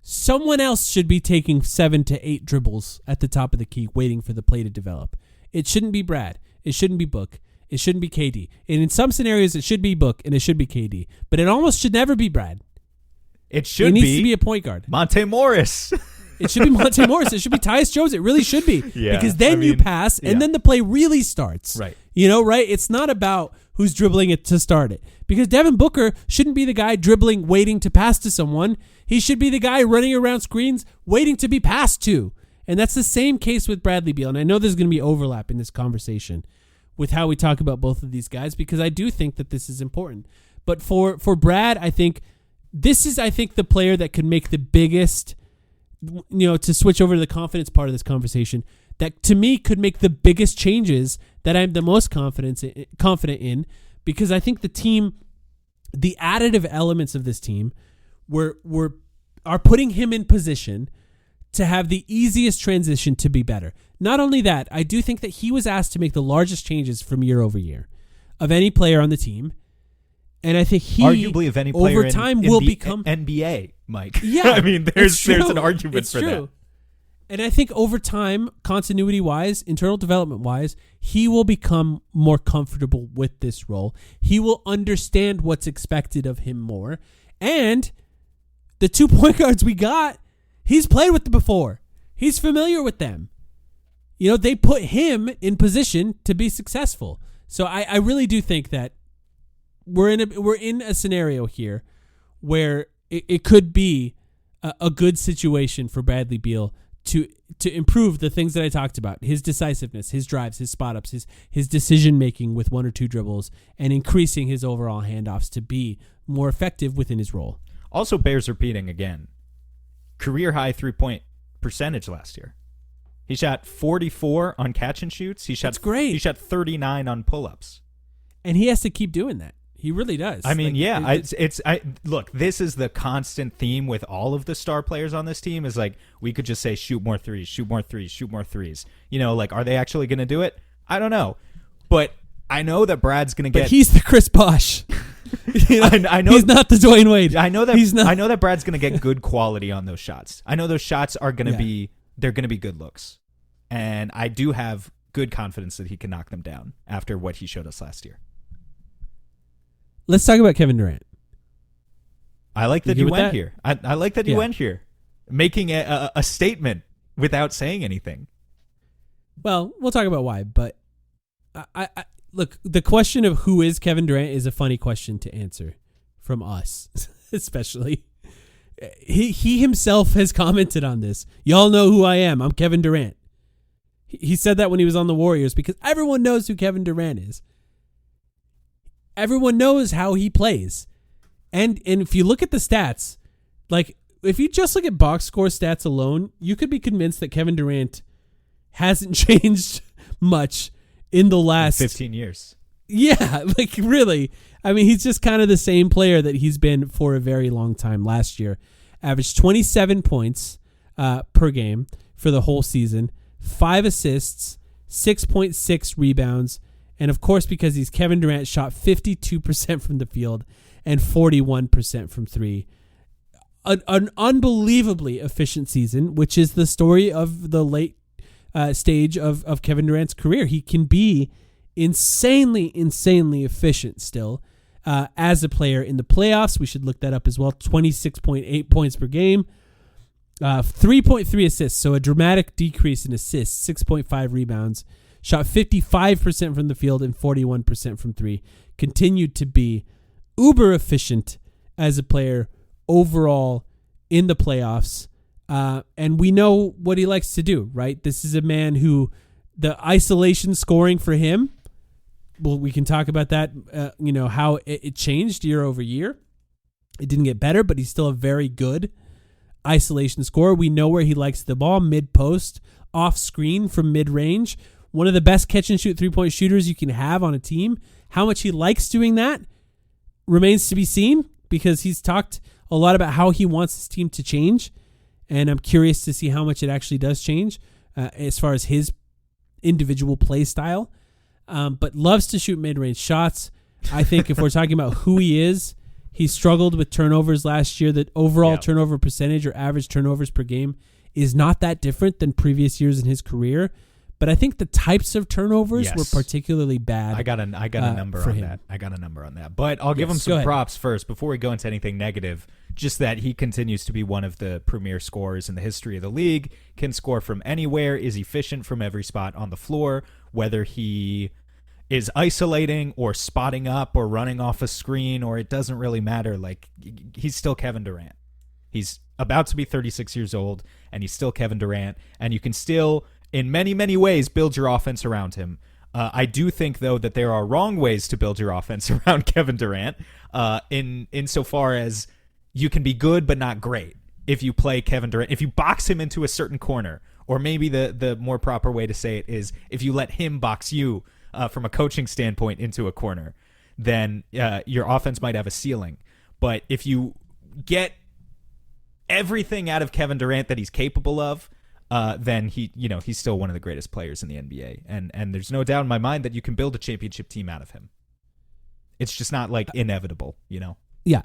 Someone else should be taking 7 to 8 dribbles at the top of the key, waiting for the play to develop. It shouldn't be Brad. It shouldn't be Book. It shouldn't be KD. And in some scenarios, it should be Book and it should be KD. But it almost should never be Brad. It needs to be a point guard. Monte Morris. It should be Monte Morris. It should be Tyus Jones. It really should be. Yeah, because then you pass and then the play really starts. Right. Right? It's not about who's dribbling it to start it. Because Devin Booker shouldn't be the guy dribbling, waiting to pass to someone. He should be the guy running around screens, waiting to be passed to. And that's the same case with Bradley Beal. And I know there's going to be overlap in this conversation with how we talk about both of these guys, because I do think that this is important. But for Brad, I think this is, the player that could make the biggest, to switch over to the confidence part of this conversation, that to me could make the biggest changes that I'm the most confident in, because I think the team, the additive elements of this team are putting him in position to have the easiest transition to be better. Not only that, I do think that he was asked to make the largest changes from year over year of any player on the team. And I think he, arguably, of any player over time, will become NBA, Mike. Yeah, I mean, there's an argument for that. And I think over time, continuity-wise, internal development-wise, he will become more comfortable with this role. He will understand what's expected of him more. And the 2 point guards we got, he's played with them before. He's familiar with them. They put him in position to be successful. So I really do think that we're in a scenario here where it could be a good situation for Bradley Beal to improve the things that I talked about: his decisiveness, his drives, his spot ups, his decision making with 1 or 2 dribbles, and increasing his overall handoffs to be more effective within his role. Also bears repeating again, career high 3-point percentage last year. He shot 44 on catch and shoots. That's great. He shot 39 on pull-ups. And he has to keep doing that. He really does. I mean, look, this is the constant theme with all of the star players on this team, is like, we could just say, shoot more threes, shoot more threes, shoot more threes. Are they actually going to do it? I don't know. But I know that Brad's going to get... But he's the Chris Bosh. I know he's not the Dwayne Wade. I know that he's not. I know that Brad's going to get good quality on those shots. I know those shots are going to be... They're going to be good looks. And I do have good confidence that he can knock them down after what he showed us last year. Let's talk about Kevin Durant. I like that you went here. I like that you went here, making a statement without saying anything. Well, we'll talk about why, but I look, the question of who is Kevin Durant is a funny question to answer from us, especially. He himself has commented on this. Y'all know who I am. I'm Kevin Durant. He said that when he was on the Warriors because everyone knows who Kevin Durant is. Everyone knows how he plays. And if you look at the stats, like if you just look at box score stats alone, you could be convinced that Kevin Durant hasn't changed much in the last 15 years. Yeah, like really. I mean, he's just kind of the same player that he's been for a very long time. Last year, averaged 27 points per game for the whole season, 5 assists, 6.6 rebounds, and of course, because he's Kevin Durant, shot 52% from the field and 41% from three. An unbelievably efficient season, which is the story of the late stage of Kevin Durant's career. He can be insanely efficient still as a player in the playoffs. We should look that up as well. 26.8 points per game, 3.3 assists, so a dramatic decrease in assists, 6.5 rebounds, shot 55% from the field and 41% from three. Continued to be uber efficient as a player overall in the playoffs. And we know what he likes to do, right? This is a man who the isolation scoring for him, well, we can talk about that, how it changed year over year. It didn't get better, but he's still a very good isolation scorer. We know where he likes the ball, mid-post, off-screen from mid-range. One of the best catch-and-shoot three-point shooters you can have on a team. How much he likes doing that remains to be seen because he's talked a lot about how he wants his team to change, and I'm curious to see how much it actually does change as far as his individual play style. But loves to shoot mid-range shots. I think if we're talking about who he is, he struggled with turnovers last year. The overall turnover percentage or average turnovers per game is not that different than previous years in his career. But I think the types of turnovers were particularly bad. I got a number on that. I got a number on that. But I'll give him some props first before we go into anything negative. Just that he continues to be one of the premier scorers in the history of the league. Can score from anywhere. Is efficient from every spot on the floor. Whether he is isolating or spotting up or running off a screen, or it doesn't really matter. Like, he's still Kevin Durant. He's about to be 36 years old, and he's still Kevin Durant. And you can still, in many, many ways, build your offense around him. I do think, though, that there are wrong ways to build your offense around Kevin Durant, insofar as you can be good but not great if you play Kevin Durant. If you box him into a certain corner, or maybe the more proper way to say it is if you let him box you from a coaching standpoint into a corner, then your offense might have a ceiling. But if you get everything out of Kevin Durant that he's capable of, then he's still one of the greatest players in the NBA. And there's no doubt in my mind that you can build a championship team out of him. It's just not like inevitable, Yeah.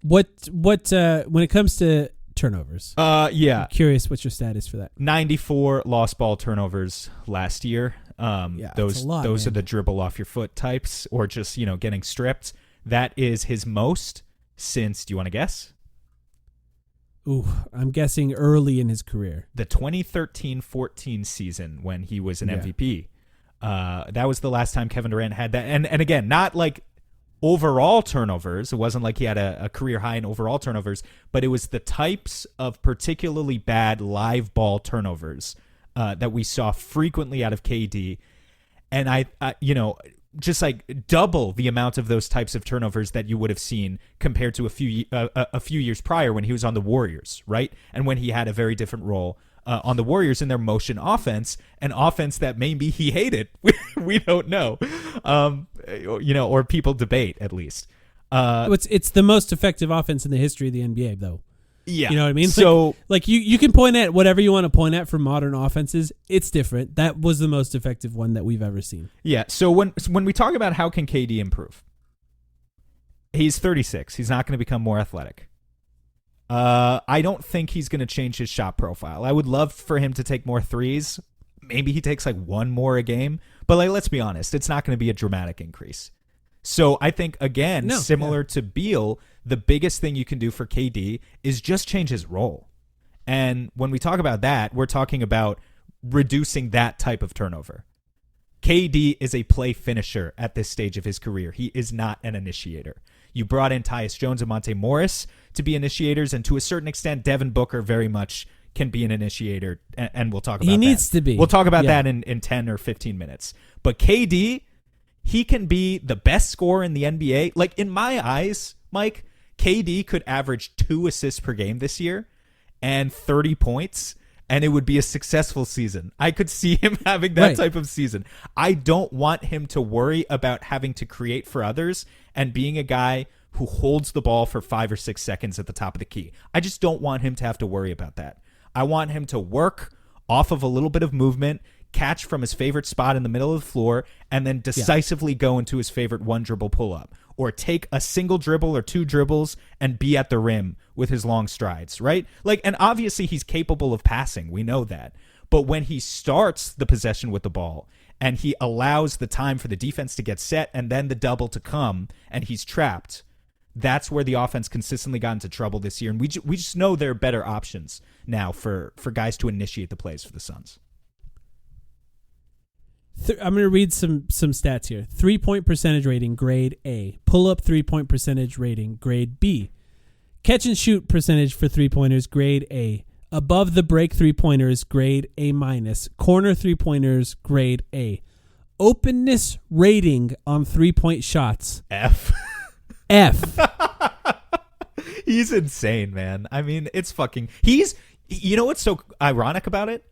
What when it comes to turnovers? I'm curious what your stat is for that. 94 lost ball turnovers last year. Those are the dribble off your foot types, or just, getting stripped. That is his most since, do you want to guess? Ooh, I'm guessing early in his career. The 2013-14 season when he was an MVP. That was the last time Kevin Durant had that. And again, not like overall turnovers. It wasn't like he had a career high in overall turnovers, but it was the types of particularly bad live ball turnovers that we saw frequently out of KD. And I just like double the amount of those types of turnovers that you would have seen compared to a few years prior when he was on the Warriors, right? And when he had a very different role on the Warriors in their motion offense, an offense that maybe he hated. We don't know, or people debate at least. It's the most effective offense in the history of the NBA, though. Yeah, you know what I mean. So, you can point at whatever you want to point at for modern offenses. It's different. That was the most effective one that we've ever seen. Yeah. So when we talk about how can KD improve, he's 36. He's not going to become more athletic. I don't think he's going to change his shot profile. I would love for him to take more threes. Maybe he takes like one more a game, but let's be honest, it's not going to be a dramatic increase. So I think, again, similar to Beal, the biggest thing you can do for KD is just change his role. And when we talk about that, we're talking about reducing that type of turnover. KD is a play finisher at this stage of his career. He is not an initiator. You brought in Tyus Jones and Monte Morris to be initiators, and to a certain extent, Devin Booker very much can be an initiator, and we'll talk about that. He needs to be. We'll talk about that in 10 or 15 minutes. But KD, he can be the best scorer in the NBA. Like, in my eyes, Mike, KD could average 2 assists per game this year and 30 points, and it would be a successful season. I could see him having that type of season. I don't want him to worry about having to create for others and being a guy who holds the ball for 5 or 6 seconds at the top of the key. I just don't want him to have to worry about that. I want him to work off of a little bit of movement, catch from his favorite spot in the middle of the floor, and then decisively go into his favorite 1-dribble pull-up, or take a single dribble or 2 dribbles and be at the rim with his long strides, right? Like, and obviously he's capable of passing. We know that. But when he starts the possession with the ball and he allows the time for the defense to get set and then the double to come and he's trapped, that's where the offense consistently got into trouble this year. And we just know there are better options now for guys to initiate the plays for the Suns. I'm going to read some stats here. 3-point percentage rating, grade A. Pull-up 3-point percentage rating, grade B. Catch and shoot percentage for 3-pointers, grade A. Above the break 3-pointers, grade A-. Corner 3-pointers, grade A. Openness rating on 3-point shots, F. F. He's insane, man. I mean, it's fucking... You know what's so ironic about it?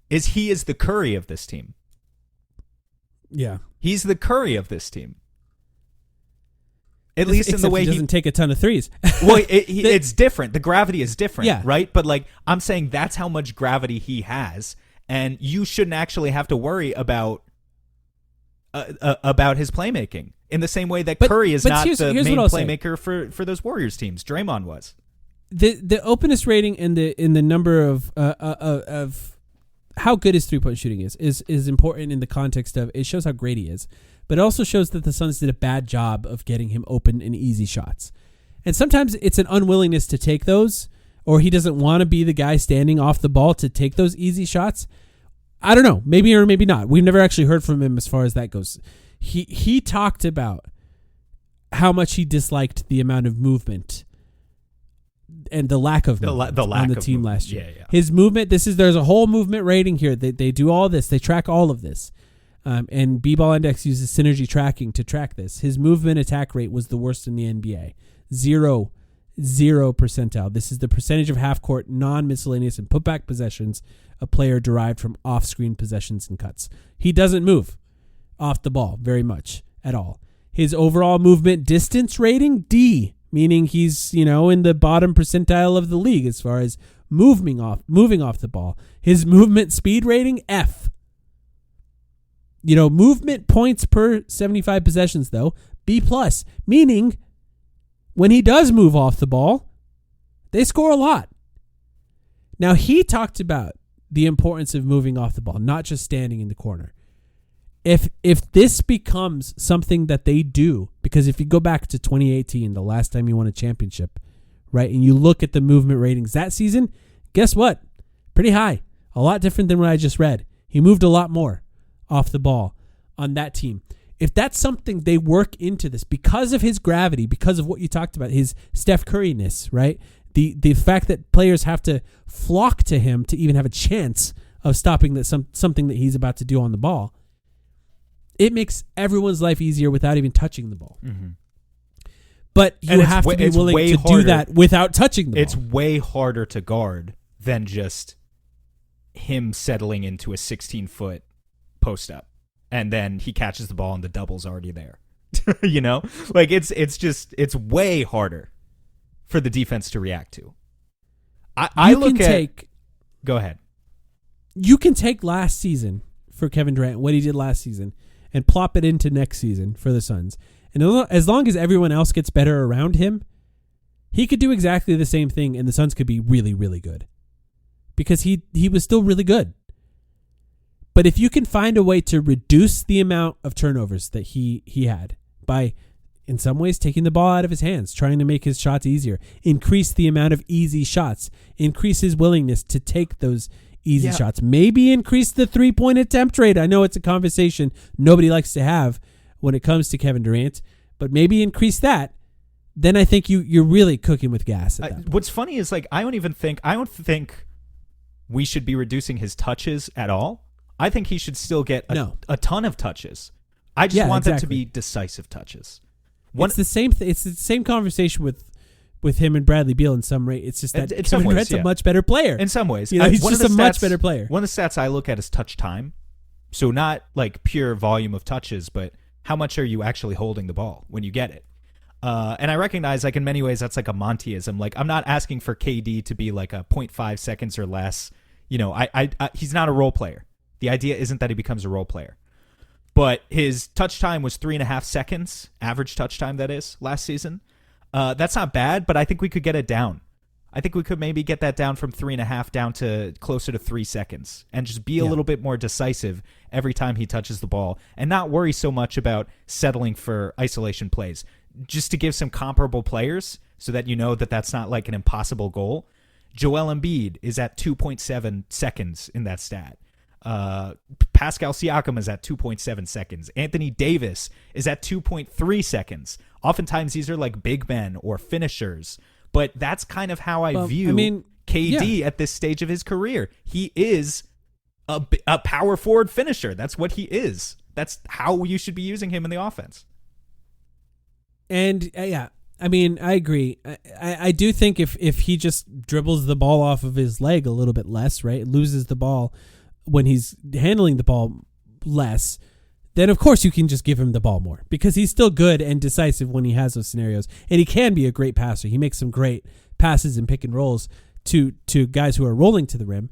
Is he is the Curry of this team. Yeah. He's the Curry of this team. At least in the way he doesn't take a ton of threes. Well, it's different. The gravity is different, yeah. Right? But like, I'm saying that's how much gravity he has, and you shouldn't actually have to worry about his playmaking in the same way that Curry is not the main playmaker for those Warriors teams. Draymond was. The openness rating and the number of how good his 3-point shooting is important in the context of it shows how great he is, but it also shows that the Suns did a bad job of getting him open and easy shots. And sometimes it's an unwillingness to take those, or he doesn't want to be the guy standing off the ball to take those easy shots. I don't know, maybe or maybe not. We've never actually heard from him as far as that goes. He talked about how much he disliked the amount of movement and the lack of movement on the team last year. Yeah. His movement, there's a whole movement rating here. They do all this. They track all of this. And B-Ball Index uses synergy tracking to track this. His movement attack rate was the worst in the NBA. 0 percentile. This is the percentage of half-court, non-miscellaneous, and putback possessions a player derived from off-screen possessions and cuts. He doesn't move off the ball very much at all. His overall movement distance rating, D, meaning he's, in the bottom percentile of the league as far as moving off the ball. His movement speed rating, F. Movement points per 75 possessions, though, B+, meaning when he does move off the ball, they score a lot. Now, he talked about the importance of moving off the ball, not just standing in the corner. If this becomes something that they do, because if you go back to 2018, the last time you won a championship, right, and you look at the movement ratings that season, guess what? Pretty high. A lot different than what I just read. He moved a lot more off the ball on that team. If that's something they work into this, because of his gravity, because of what you talked about, his Steph Curry-ness, right? The fact that players have to flock to him to even have a chance of stopping something that he's about to do on the ball, it makes everyone's life easier without even touching the ball. Mm-hmm. But you have to be willing to do that without touching the ball. It's way harder to guard than just him settling into a 16-foot post-up, and then he catches the ball and the double's already there. Like it's way harder for the defense to react to. Go ahead. You can take last season for Kevin Durant, what he did last season, and plop it into next season for the Suns. And as long as everyone else gets better around him, he could do exactly the same thing, and the Suns could be really, really good. Because he was still really good. But if you can find a way to reduce the amount of turnovers that he had by, in some ways, taking the ball out of his hands, trying to make his shots easier, increase the amount of easy shots, increase his willingness to take those easy shots. Maybe increase the 3-point attempt rate. I know it's a conversation nobody likes to have when it comes to Kevin Durant, but maybe increase that. Then I think you're really cooking with gas at that point. What's funny is like I don't think we should be reducing his touches at all. I think he should still get a ton of touches. I just want them to be decisive touches. It's the same. It's the same conversation with him and Bradley Beal in some rate. It's just that Kevin Durant's a much better player. In some ways, he's just a much better player. One of the stats I look at is touch time. So not like pure volume of touches, but how much are you actually holding the ball when you get it? And I recognize, like, in many ways, that's like a Montyism. Like, I'm not asking for KD to be like a 0.5 seconds or less. You know, he's not a role player. The idea isn't that he becomes a role player. But his touch time was 3.5 seconds, average touch time, that is, last season. That's not bad, but I think we could get it down. I think we could maybe get that down from 3.5 down to closer to 3 seconds and just be a little bit more decisive every time he touches the ball and not worry so much about settling for isolation plays. Just to give some comparable players so that you know that that's not like an impossible goal. Joel Embiid is at 2.7 seconds in that stat. Pascal Siakam is at 2.7 seconds. Anthony Davis is at 2.3 seconds. Oftentimes these are like big men or finishers, but that's kind of how I view KD at this stage of his career. He is a power forward finisher. That's what he is. That's how you should be using him in the offense. And I mean, I agree. I do think if he just dribbles the ball off of his leg a little bit less, right, loses the ball when he's handling the ball less, then of course you can just give him the ball more because he's still good and decisive when he has those scenarios. And he can be a great passer. He makes some great passes and pick and rolls to guys who are rolling to the rim.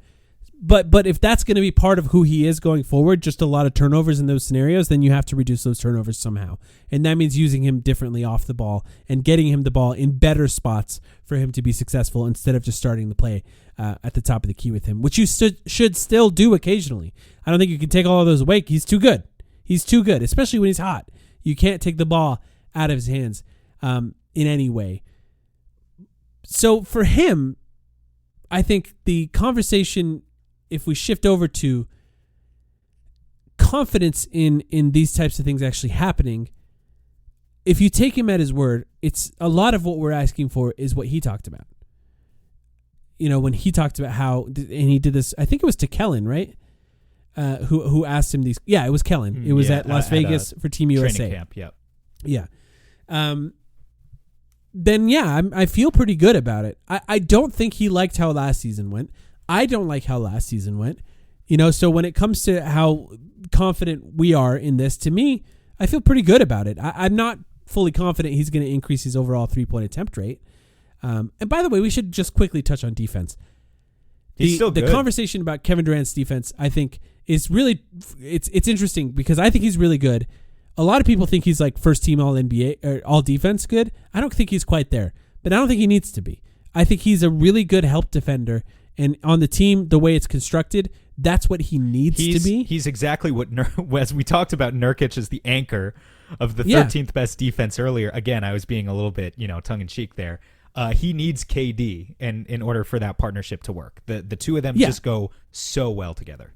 But if that's going to be part of who he is going forward, just a lot of turnovers in those scenarios, then you have to reduce those turnovers somehow. And that means using him differently off the ball and getting him the ball in better spots for him to be successful instead of just starting the play at the top of the key with him, which you should still do occasionally. I don't think you can take all of those away. He's too good. He's too good, especially when he's hot. You can't take the ball out of his hands in any way. So for him, I think the conversation, if we shift over to confidence in these types of things actually happening, if you take him at his word, it's a lot of what we're asking for is what he talked about. You know, when he talked about how, and he did this, I think it was to Kellen, right? Who asked him these? Yeah, it was Kellen. It was at Las Vegas for Team USA. Training camp, yeah. Then I feel pretty good about it. I don't think he liked how last season went. I don't like how last season went. You know, so when it comes to how confident we are in this, to me, I feel pretty good about it. I'm not fully confident he's going to increase his overall 3-point attempt rate. And by the way, we should just quickly touch on defense. He's still good. The conversation about Kevin Durant's defense, I think, is really it's interesting because I think he's really good. A lot of people think he's like first team all NBA or all defense good. I don't think he's quite there, but I don't think he needs to be. I think he's a really good help defender, and on the team, the way it's constructed, that's what he needs to be. He's exactly what as we talked about Nurkic as the anchor of the 13th best defense earlier. Again, I was being a little bit, tongue in cheek there. He needs KD in order for that partnership to work. The two of them just go so well together.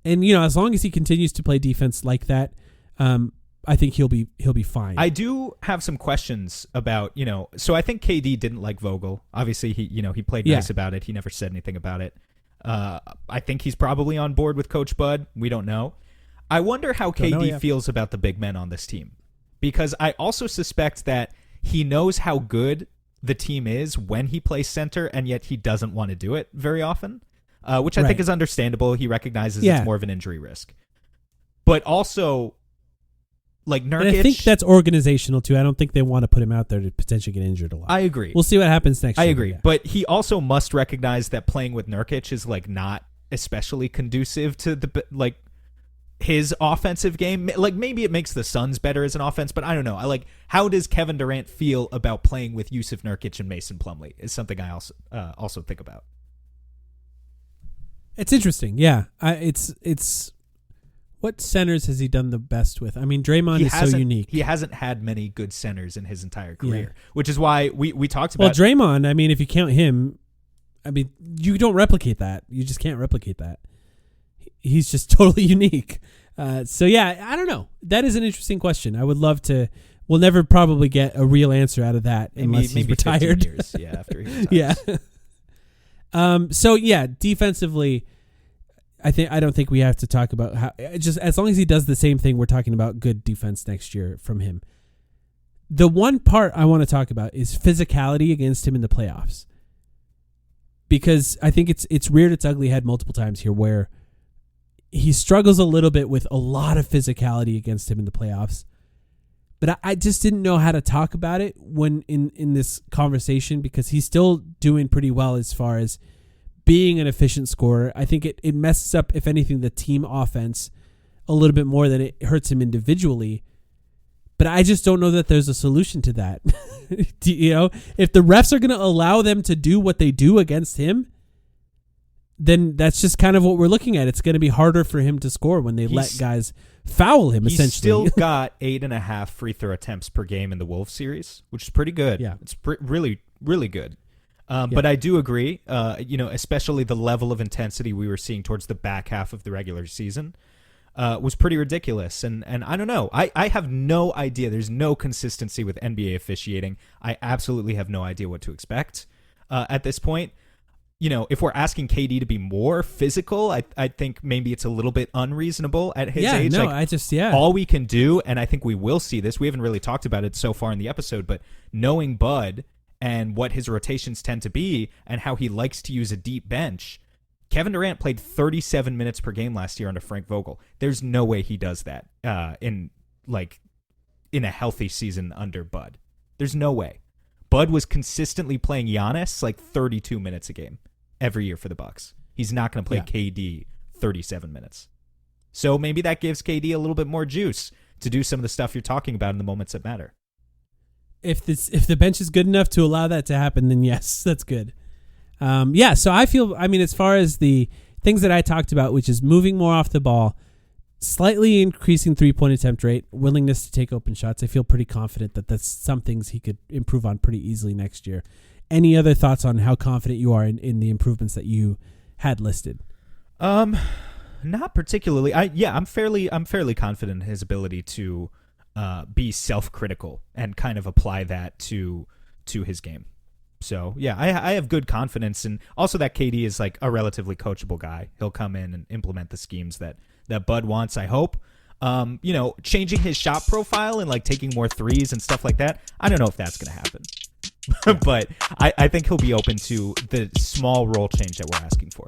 And as long as he continues to play defense like that, I think he'll be fine. I do have some questions about, so I think KD didn't like Vogel. Obviously he played nice about it. He never said anything about it. I think he's probably on board with Coach Bud. We don't know. I wonder how KD feels about the big men on this team, because I also suspect that he knows how good the team is when he plays center, and yet he doesn't want to do it very often, which I think is understandable. He recognizes it's more of an injury risk. But also, like Nurkic... And I think that's organizational, too. I don't think they want to put him out there to potentially get injured a lot. I agree. We'll see what happens next year. I agree. Yeah. But he also must recognize that playing with Nurkic is like not especially conducive to his offensive game. Like maybe it makes the Suns better as an offense, but I don't know. How does Kevin Durant feel about playing with Yusuf Nurkic and Mason Plumlee is something I also think about. It's interesting. Yeah. It's what centers has he done the best with? I mean, Draymond is so unique. He hasn't had many good centers in his entire career, which is why we talked about. Well, Draymond, I mean, if you count him, I mean, you don't replicate that. You just can't replicate that. He's just totally unique. So yeah, I don't know. That is an interesting question. I would love to. We'll never probably get a real answer out of that unless he's retired. 15 years, yeah, after he retires. Yeah. So yeah, defensively, I don't think we have to talk about how. Just as long as he does the same thing, we're talking about good defense next year from him. The one part I want to talk about is physicality against him in the playoffs, because I think it's reared its ugly head multiple times here, where he struggles a little bit with a lot of physicality against him in the playoffs. But I just didn't know how to talk about it when in this conversation, because he's still doing pretty well as far as being an efficient scorer. I think it messes up, if anything, the team offense a little bit more than it hurts him individually. But I just don't know that there's a solution to that. If the refs are going to allow them to do what they do against him, then that's just kind of what we're looking at. It's going to be harder for him to score when they let guys foul him, essentially. He's still got 8.5 free throw attempts per game in the Wolves series, which is pretty good. Yeah. It's really, really good. But I do agree, especially the level of intensity we were seeing towards the back half of the regular season was pretty ridiculous. And I don't know. I have no idea. There's no consistency with NBA officiating. I absolutely have no idea what to expect at this point. If we're asking KD to be more physical, I think maybe it's a little bit unreasonable at his age. No, all we can do, and I think we will see this, we haven't really talked about it so far in the episode, but knowing Bud and what his rotations tend to be and how he likes to use a deep bench, Kevin Durant played 37 minutes per game last year under Frank Vogel. There's no way he does that in a healthy season under Bud. There's no way. Bud was consistently playing Giannis like 32 minutes a game every year for the Bucks. He's not going to play KD 37 minutes. So maybe that gives KD a little bit more juice to do some of the stuff you're talking about in the moments that matter. If the bench is good enough to allow that to happen, then yes, that's good. So I feel, as far as the things that I talked about, which is moving more off the ball, slightly increasing three-point attempt rate, willingness to take open shots, I feel pretty confident that that's some things he could improve on pretty easily next year. Any other thoughts on how confident you are in the improvements that you had listed? Not particularly. I'm fairly confident in his ability to be self-critical and kind of apply that to his game. So yeah, I have good confidence, and also that KD is like a relatively coachable guy. He'll come in and implement the schemes that Bud wants, I hope. Changing his shot profile and like taking more threes and stuff like that, I don't know if that's going to happen. But I think he'll be open to the small role change that we're asking for.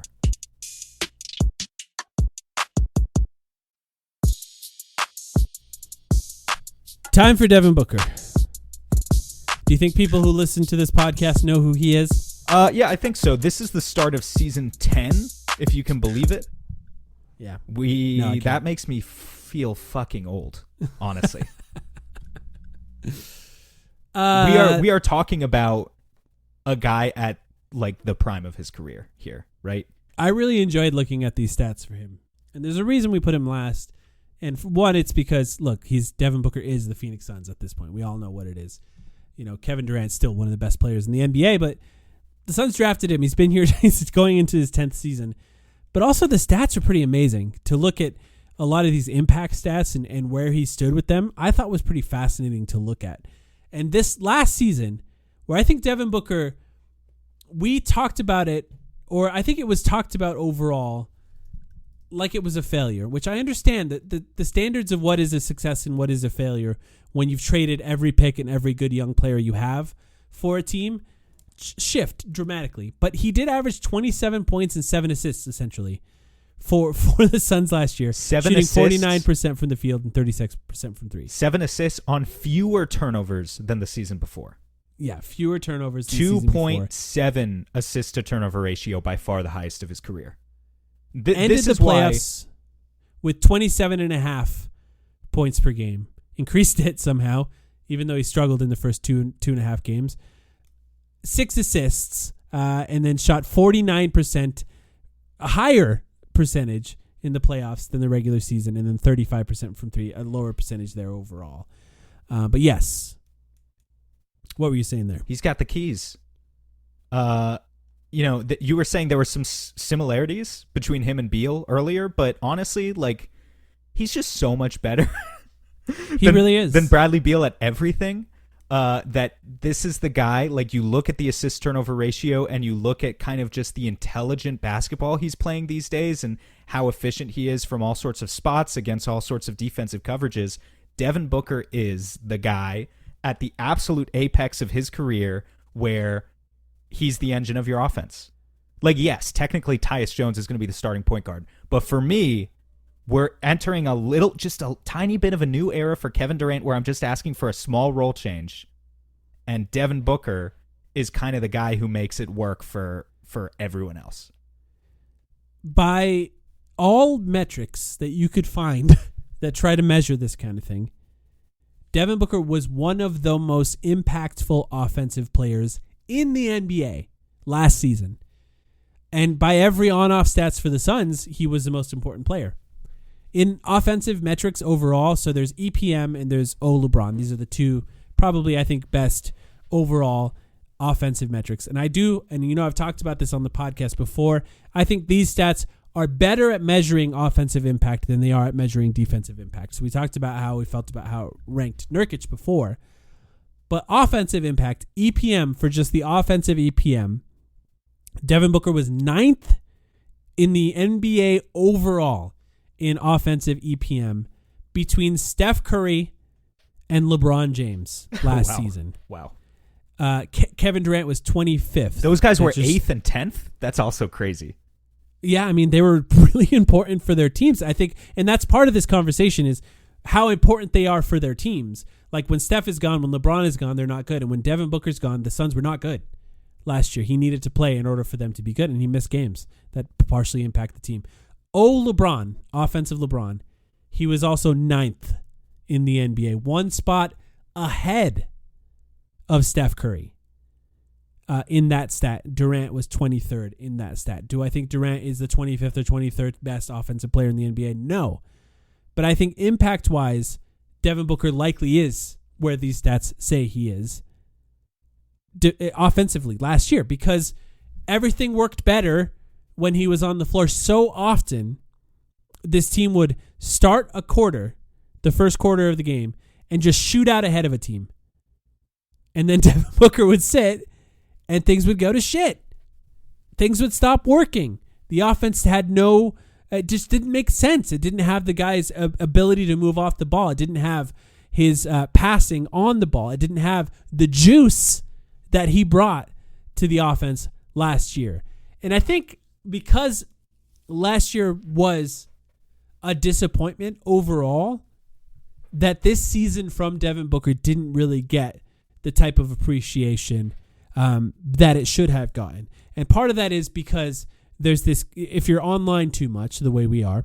Time for Devin Booker. Do you think people who listen to this podcast know who he is? Yeah, I think so. This is the start of season 10, if you can believe it. Yeah. That makes me feel fucking old, honestly. We are talking about a guy at like the prime of his career here, right? I really enjoyed looking at these stats for him. And there's a reason we put him last. And for one, it's because, look, Devin Booker is the Phoenix Suns at this point. We all know what it is. Kevin Durant's still one of the best players in the NBA, but the Suns drafted him. He's been here. He's going into his 10th season. But also the stats are pretty amazing. To look at a lot of these impact stats and where he stood with them, I thought was pretty fascinating to look at. And this last season, where I think Devin Booker, we talked about it, or I think it was talked about overall like it was a failure, which I understand that the standards of what is a success and what is a failure when you've traded every pick and every good young player you have for a team shift dramatically. But he did average 27 points and 7 assists essentially for the Suns last year, shooting 49% from the field and 36% from three. 7 assists on fewer turnovers than the season before. Yeah, fewer turnovers than the season before. 2.7 assist to turnover ratio, by far the highest of his career. Ended this is the playoffs with 27.5 points per game. Increased it somehow, even though he struggled in the first two and a half games. 6 assists, and then shot 49%, a higher percentage in the playoffs than the regular season, and then 35% from three, a lower percentage there overall. But yes, what were you saying there? He's got the keys. you were saying there were some similarities between him and Beal earlier, but honestly, like, he's just so much better. He really is. Than Bradley Beal at everything. That this is the guy, like, you look at the assist turnover ratio and you look at kind of just the intelligent basketball he's playing these days and how efficient he is from all sorts of spots against all sorts of defensive coverages. Devin Booker is the guy at the absolute apex of his career where he's the engine of your offense. Like, yes, technically Tyus Jones is going to be the starting point guard, but for me, we're entering just a tiny bit of a new era for Kevin Durant where I'm just asking for a small role change. And Devin Booker is kind of the guy who makes it work for everyone else. By all metrics that you could find that try to measure this kind of thing, Devin Booker was one of the most impactful offensive players in the NBA last season. And by every on-off stats for the Suns, he was the most important player. In offensive metrics overall, so there's EPM and there's LeBron. These are the two probably, I think, best overall offensive metrics. And I've talked about this on the podcast before. I think these stats are better at measuring offensive impact than they are at measuring defensive impact. So we talked about how we felt about how ranked Nurkic before. But offensive impact, EPM, for just the offensive EPM, Devin Booker was 9th in the NBA overall in offensive EPM between Steph Curry and LeBron James last season. Wow. Kevin Durant was 25th. Those guys were 8th and 10th? That's also crazy. Yeah, I mean, they were really important for their teams, I think. And that's part of this conversation is how important they are for their teams. Like when Steph is gone, when LeBron is gone, they're not good. And when Devin Booker's gone, the Suns were not good last year. He needed to play in order for them to be good, and he missed games that partially impact the team. LeBron, offensive LeBron, he was also 9th in the NBA, one spot ahead of Steph Curry in that stat. Durant was 23rd in that stat. Do I think Durant is the 25th or 23rd best offensive player in the NBA? No. But I think impact-wise, Devin Booker likely is where these stats say he is offensively last year because everything worked better when he was on the floor so often. This team would start a quarter, the first quarter of the game, and just shoot out ahead of a team. And then Devin Booker would sit, and things would go to shit. Things would stop working. The offense had it just didn't make sense. It didn't have the guy's ability to move off the ball. It didn't have his passing on the ball. It didn't have the juice that he brought to the offense last year. And I think because last year was a disappointment overall, that this season from Devin Booker didn't really get the type of appreciation that it should have gotten. And part of that is because there's this, if you're online too much, the way we are,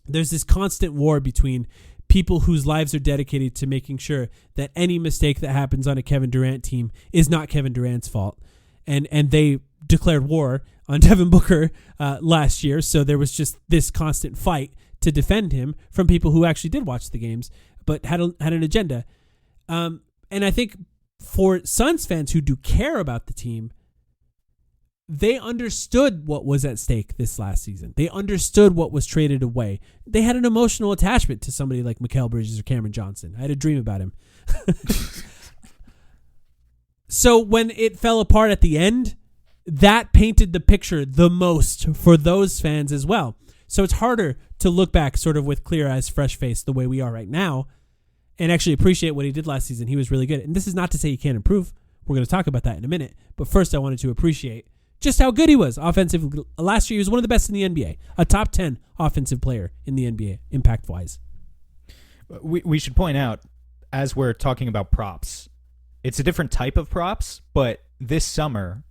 there's this constant war between people whose lives are dedicated to making sure that any mistake that happens on a Kevin Durant team is not Kevin Durant's fault. And they declared war on Devin Booker last year, so there was just this constant fight to defend him from people who actually did watch the games but had an agenda. And I think for Suns fans who do care about the team, they understood what was at stake this last season. They understood what was traded away. They had an emotional attachment to somebody like Mikal Bridges or Cameron Johnson. I had a dream about him. So when it fell apart at the end, that painted the picture the most for those fans as well. So it's harder to look back sort of with clear eyes, fresh face, the way we are right now, and actually appreciate what he did last season. He was really good. And this is not to say he can't improve. We're going to talk about that in a minute. But first I wanted to appreciate just how good he was offensively. Last year, he was one of the best in the NBA, a top 10 offensive player in the NBA, impact-wise. We should point out, as we're talking about props, it's a different type of props, but this summer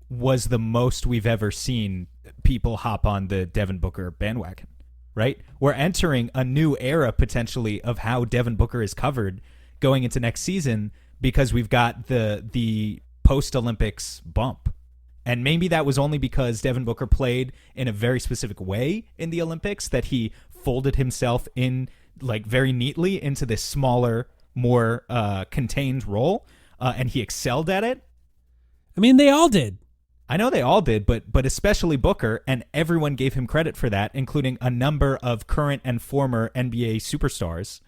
was the most we've ever seen people hop on the Devin Booker bandwagon, right? We're entering a new era, potentially, of how Devin Booker is covered going into next season because we've got the post-Olympics bump. And maybe that was only because Devin Booker played in a very specific way in the Olympics, that he folded himself in like very neatly into this smaller, more contained role, and he excelled at it. I mean, they all did. I know they all did, but especially Booker, and everyone gave him credit for that, including a number of current and former NBA superstars,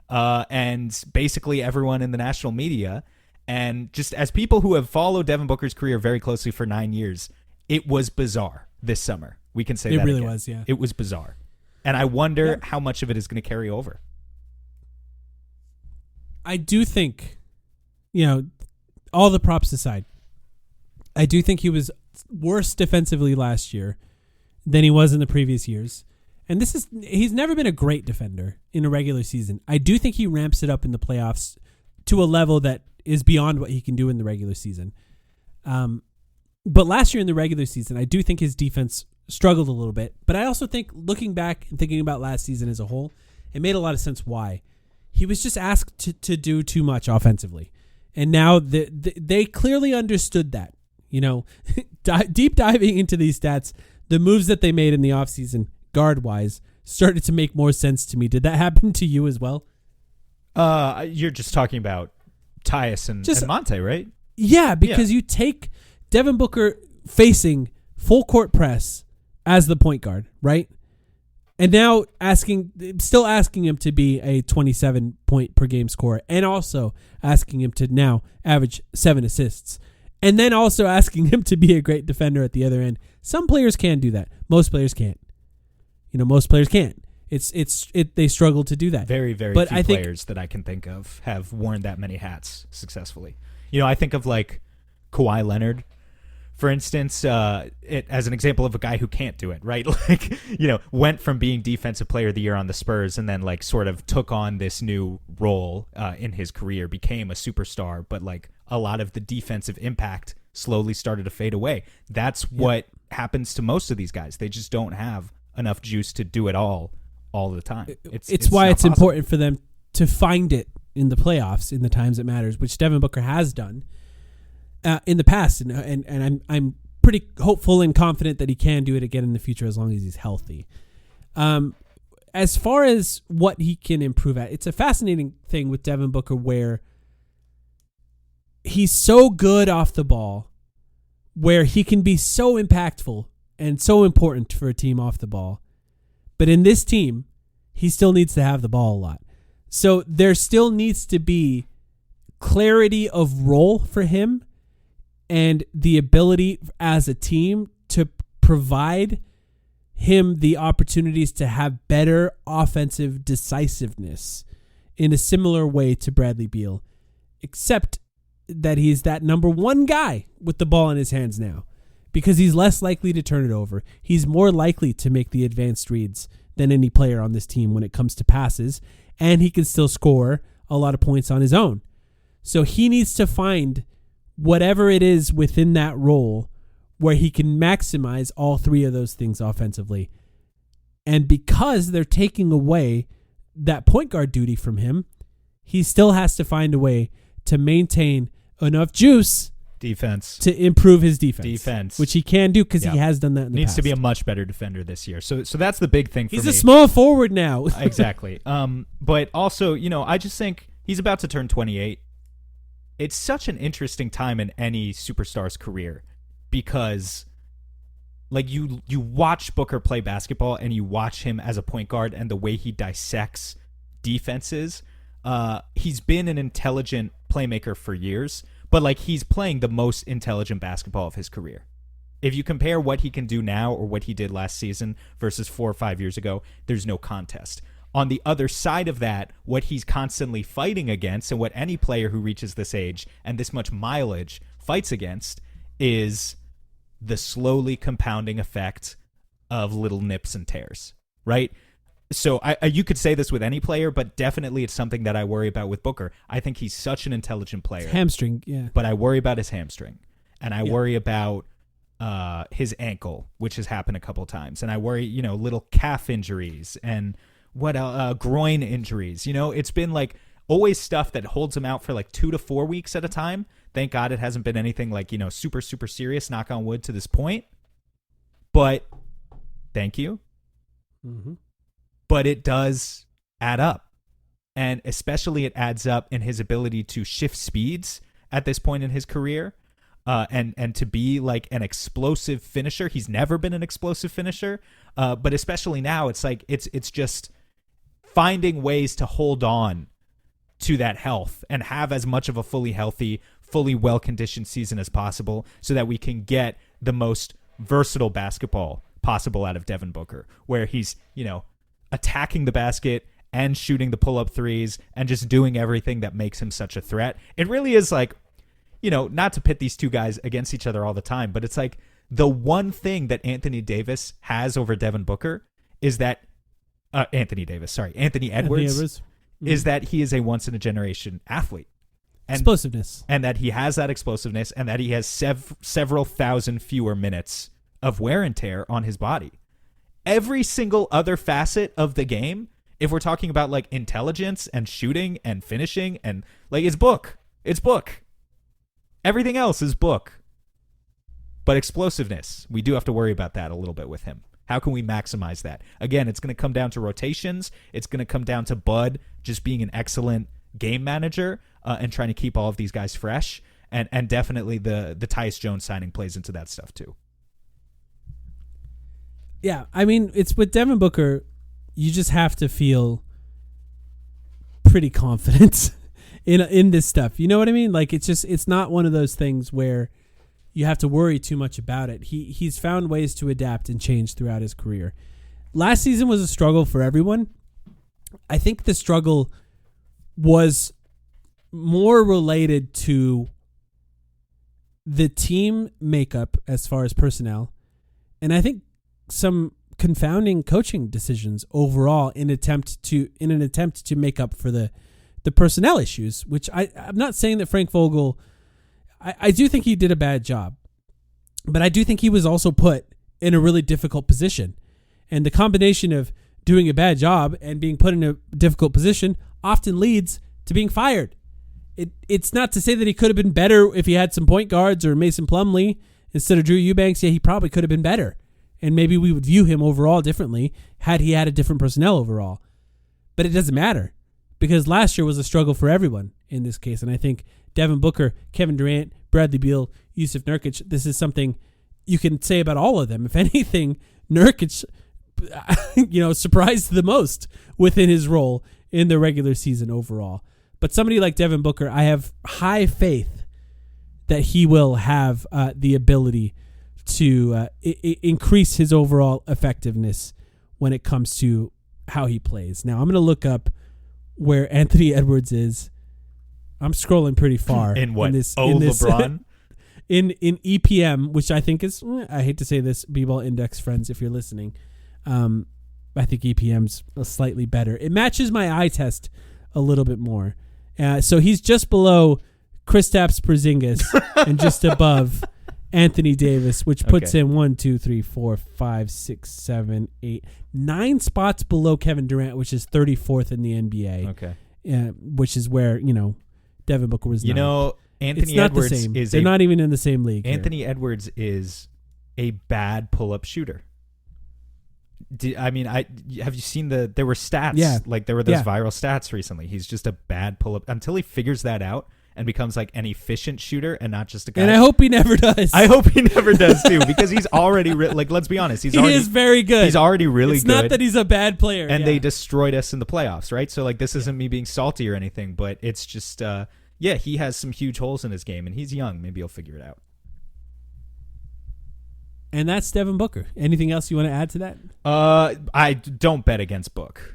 and basically everyone in the national media. And just as people who have followed Devin Booker's career very closely for 9 years, it was bizarre this summer. We can say that it really again. was, yeah. It was bizarre. And I wonder how much of it is going to carry over. I do think, all the props aside, I do think he was worse defensively last year than he was in the previous years. And he's never been a great defender in a regular season. I do think he ramps it up in the playoffs to a level that is beyond what he can do in the regular season. But last year in the regular season, I do think his defense struggled a little bit. But I also think, looking back and thinking about last season as a whole, it made a lot of sense why. He was just asked to do too much offensively. And now they clearly understood that. Deep diving into these stats, the moves that they made in the offseason, guard-wise, started to make more sense to me. Did that happen to you as well? You're just talking about Tyus and Monte, right? Yeah, because you take Devin Booker facing full court press as the point guard, right? And now still asking him to be a 27 point per game scorer, and also asking him to now average 7 assists. And then also asking him to be a great defender at the other end. Some players can do that. Most players can't. Most players can't. They struggle to do that. Very, very few players that I can think of have worn that many hats successfully. I think of like Kawhi Leonard, for instance, as an example of a guy who can't do it, right? Like, went from being defensive player of the year on the Spurs and then like sort of took on this new role in his career, became a superstar, but like a lot of the defensive impact slowly started to fade away. That's what happens to most of these guys. They just don't have enough juice to do it all the time. It's why it's important for them to find it in the playoffs in the times it matters, which Devin Booker has done in the past, and I'm pretty hopeful and confident that he can do it again in the future as long as he's healthy. As far as what he can improve at, it's a fascinating thing with Devin Booker where he's so good off the ball, where he can be so impactful and so important for a team off the ball. But in this team, he still needs to have the ball a lot. So there still needs to be clarity of role for him and the ability as a team to provide him the opportunities to have better offensive decisiveness in a similar way to Bradley Beal, except that he's that number one guy with the ball in his hands now because he's less likely to turn it over. He's more likely to make the advanced reads than any player on this team when it comes to passes, and he can still score a lot of points on his own. So he needs to find whatever it is within that role where he can maximize all three of those things offensively. And because they're taking away that point guard duty from him, he still has to find a way to maintain enough juice defense to improve his defense, which he can do because he has done that in the Needs past. to be a much better defender this year. So that's the big thing for me. He's a small forward now. Exactly. But also, I just think he's about to turn 28. It's such an interesting time in any superstar's career because like you watch Booker play basketball and you watch him as a point guard and the way he dissects defenses. He's been an intelligent playmaker for years, but like he's playing the most intelligent basketball of his career. If you compare what he can do now or what he did last season versus 4 or 5 years ago, there's no contest. On the other side of that, what he's constantly fighting against and what any player who reaches this age and this much mileage fights against is the slowly compounding effect of little nips and tears, right? So you could say this with any player, but definitely it's something that I worry about with Booker. I think he's such an intelligent player. Hamstring, yeah. But I worry about his hamstring. And I worry about his ankle, which has happened a couple times. And I worry, little calf injuries and groin injuries. It's been like always stuff that holds him out for like 2 to 4 weeks at a time. Thank God it hasn't been anything like, super, super serious, knock on wood to this point. But thank you. Mm-hmm. But it does add up. And especially it adds up in his ability to shift speeds at this point in his career. and to be like an explosive finisher. He's never been an explosive finisher, but especially now, it's like it's just finding ways to hold on to that health and have as much of a fully healthy, fully well-conditioned season as possible so that we can get the most versatile basketball possible out of Devin Booker, where he's, attacking the basket and shooting the pull-up threes and just doing everything that makes him such a threat. It really is like, not to pit these two guys against each other all the time, but it's like the one thing that Anthony Davis has over Devin Booker is that Anthony Edwards is that he is a once-in-a-generation athlete. And, explosiveness. And that he has that explosiveness and that he has several thousand fewer minutes of wear and tear on his body. Every single other facet of the game, if we're talking about like intelligence and shooting and finishing and like it's book. Everything else is book. But explosiveness, we do have to worry about that a little bit with him. How can we maximize that? Again, it's going to come down to rotations. It's going to come down to Bud just being an excellent game manager and trying to keep all of these guys fresh. And definitely the Tyus Jones signing plays into that stuff too. Yeah, I mean, it's with Devin Booker, you just have to feel pretty confident in this stuff. You know what I mean? Like, it's not one of those things where you have to worry too much about it. He's found ways to adapt and change throughout his career. Last season was a struggle for everyone. I think the struggle was more related to the team makeup as far as personnel, and I think some confounding coaching decisions overall in an attempt to make up for the personnel issues, which I'm not saying that Frank Vogel, I do think he did a bad job, but I do think he was also put in a really difficult position. And the combination of doing a bad job and being put in a difficult position often leads to being fired. It's not to say that he could have been better if he had some point guards or Mason Plumlee instead of Drew Eubanks. Yeah, he probably could have been better. And maybe we would view him overall differently had he had a different personnel overall. But it doesn't matter because last year was a struggle for everyone in this case. And I think Devin Booker, Kevin Durant, Bradley Beal, Yusuf Nurkic, this is something you can say about all of them. If anything, Nurkic, surprised the most within his role in the regular season overall. But somebody like Devin Booker, I have high faith that he will have the ability to increase his overall effectiveness when it comes to how he plays. Now, I'm going to look up where Anthony Edwards is. I'm scrolling pretty far. In what? LeBron? in EPM, which I think is, I hate to say this, B-Ball Index friends, if you're listening. I think EPM's slightly better. It matches my eye test a little bit more. So he's just below Kristaps Porzingis and just above Anthony Davis, which puts him 1, 2, 3, 4, 5, 6, 7, 8, 9 spots below Kevin Durant, which is 34th in the NBA. Okay. Which is where, Devin Booker was not. Anthony Edwards is They're not even in the same league. Anthony Edwards is a bad pull-up shooter. Have you seen there were stats? Yeah. Like there were those viral stats recently. He's just a bad pull-up until he figures that out and becomes like an efficient shooter and not just a guy. And I hope he never does. I hope he never does too, because he's already let's be honest, he is very good. He's already really it's good. It's not that he's a bad player. And they destroyed us in the playoffs, right? So like this isn't me being salty or anything, but it's just he has some huge holes in his game and he's young. Maybe he'll figure it out. And that's Devin Booker. Anything else you want to add to that? I don't bet against Book.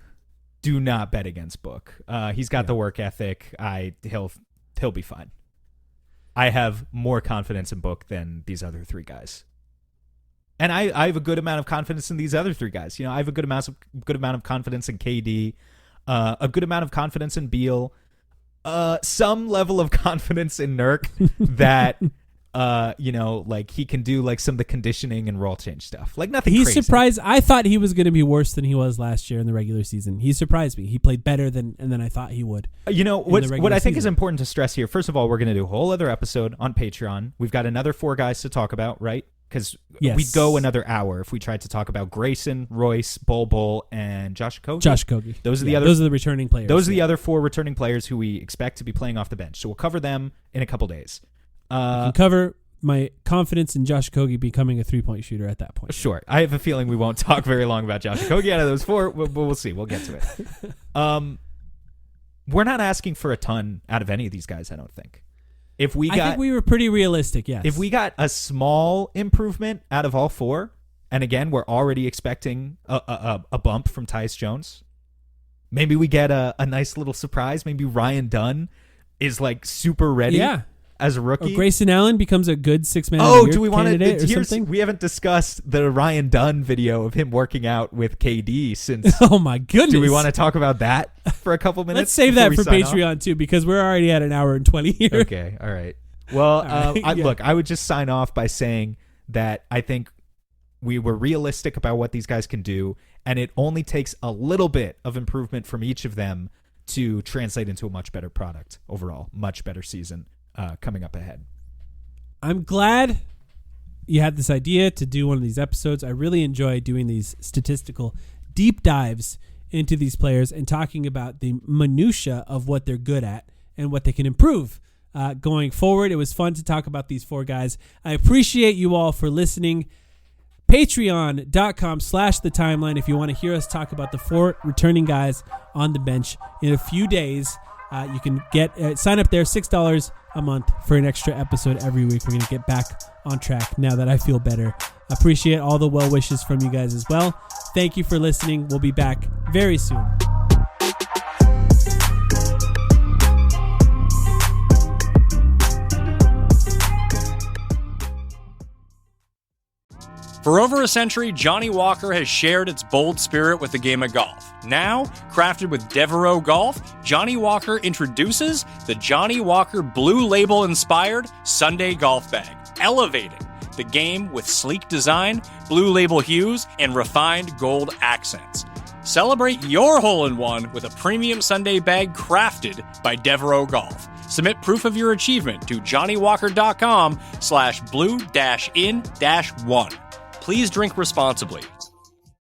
Do not bet against Book. He's got the work ethic. He'll be fine. I have more confidence in Book than these other three guys. And I have a good amount of confidence in these other three guys. I have a good amount of confidence in KD, a good amount of confidence in Beal, some level of confidence in Nurk that like he can do like some of the conditioning and role change stuff. Like nothing He's crazy. Surprised. I thought he was going to be worse than he was last year in the regular season. He surprised me. He played better than I thought he would. What I think is important to stress here, first of all, we're going to do a whole other episode on Patreon. We've got another 4 guys to talk about, right? Because we'd go another hour if we tried to talk about Grayson, Royce, Bol, and Josh Okogie. Those are the returning players. Those are the other 4 returning players who we expect to be playing off the bench. So we'll cover them in a couple days. We can cover my confidence in Josh Okogie becoming a 3-point shooter at that point. Sure. I have a feeling we won't talk very long about Josh Okogie out of those 4, but we'll see. We'll get to it. We're not asking for a ton out of any of these guys, I don't think. I think we were pretty realistic, yes. If we got a small improvement out of all 4, and again, we're already expecting a bump from Tyus Jones, maybe we get a nice little surprise. Maybe Ryan Dunn is like super ready as a rookie. Or Grayson Allen becomes a good 6-man of the year do we want candidate or to? something? We haven't discussed the Ryan Dunn video of him working out with KD since. Oh my goodness! Do we want to talk about that for a couple minutes? Let's save that for Patreon too, because we're already at an hour and 20 here. Okay, all right. Well, look, I would just sign off by saying that I think we were realistic about what these guys can do, and it only takes a little bit of improvement from each of them to translate into a much better product overall, much better season coming up ahead. I'm glad you had this idea to do one of these episodes. I really enjoy doing these statistical deep dives into these players and talking about the minutia of what they're good at and what they can improve going forward. It was fun to talk about these 4 guys. I appreciate you all for listening. Patreon.com/thetimeline if you want to hear us talk about the 4 returning guys on the bench in a few days. You can sign up there, $6 a month for an extra episode every week. We're going to get back on track now that I feel better. Appreciate all the well wishes from you guys as well. Thank you for listening. We'll be back very soon. For over a century, Johnny Walker has shared its bold spirit with the game of golf. Now, crafted with Devereaux Golf, Johnny Walker introduces the Johnny Walker Blue Label-inspired Sunday Golf Bag, elevating the game with sleek design, blue label hues, and refined gold accents. Celebrate your hole-in-one with a premium Sunday bag crafted by Devereaux Golf. Submit proof of your achievement to johnnywalker.com/blue-in-1. Please drink responsibly.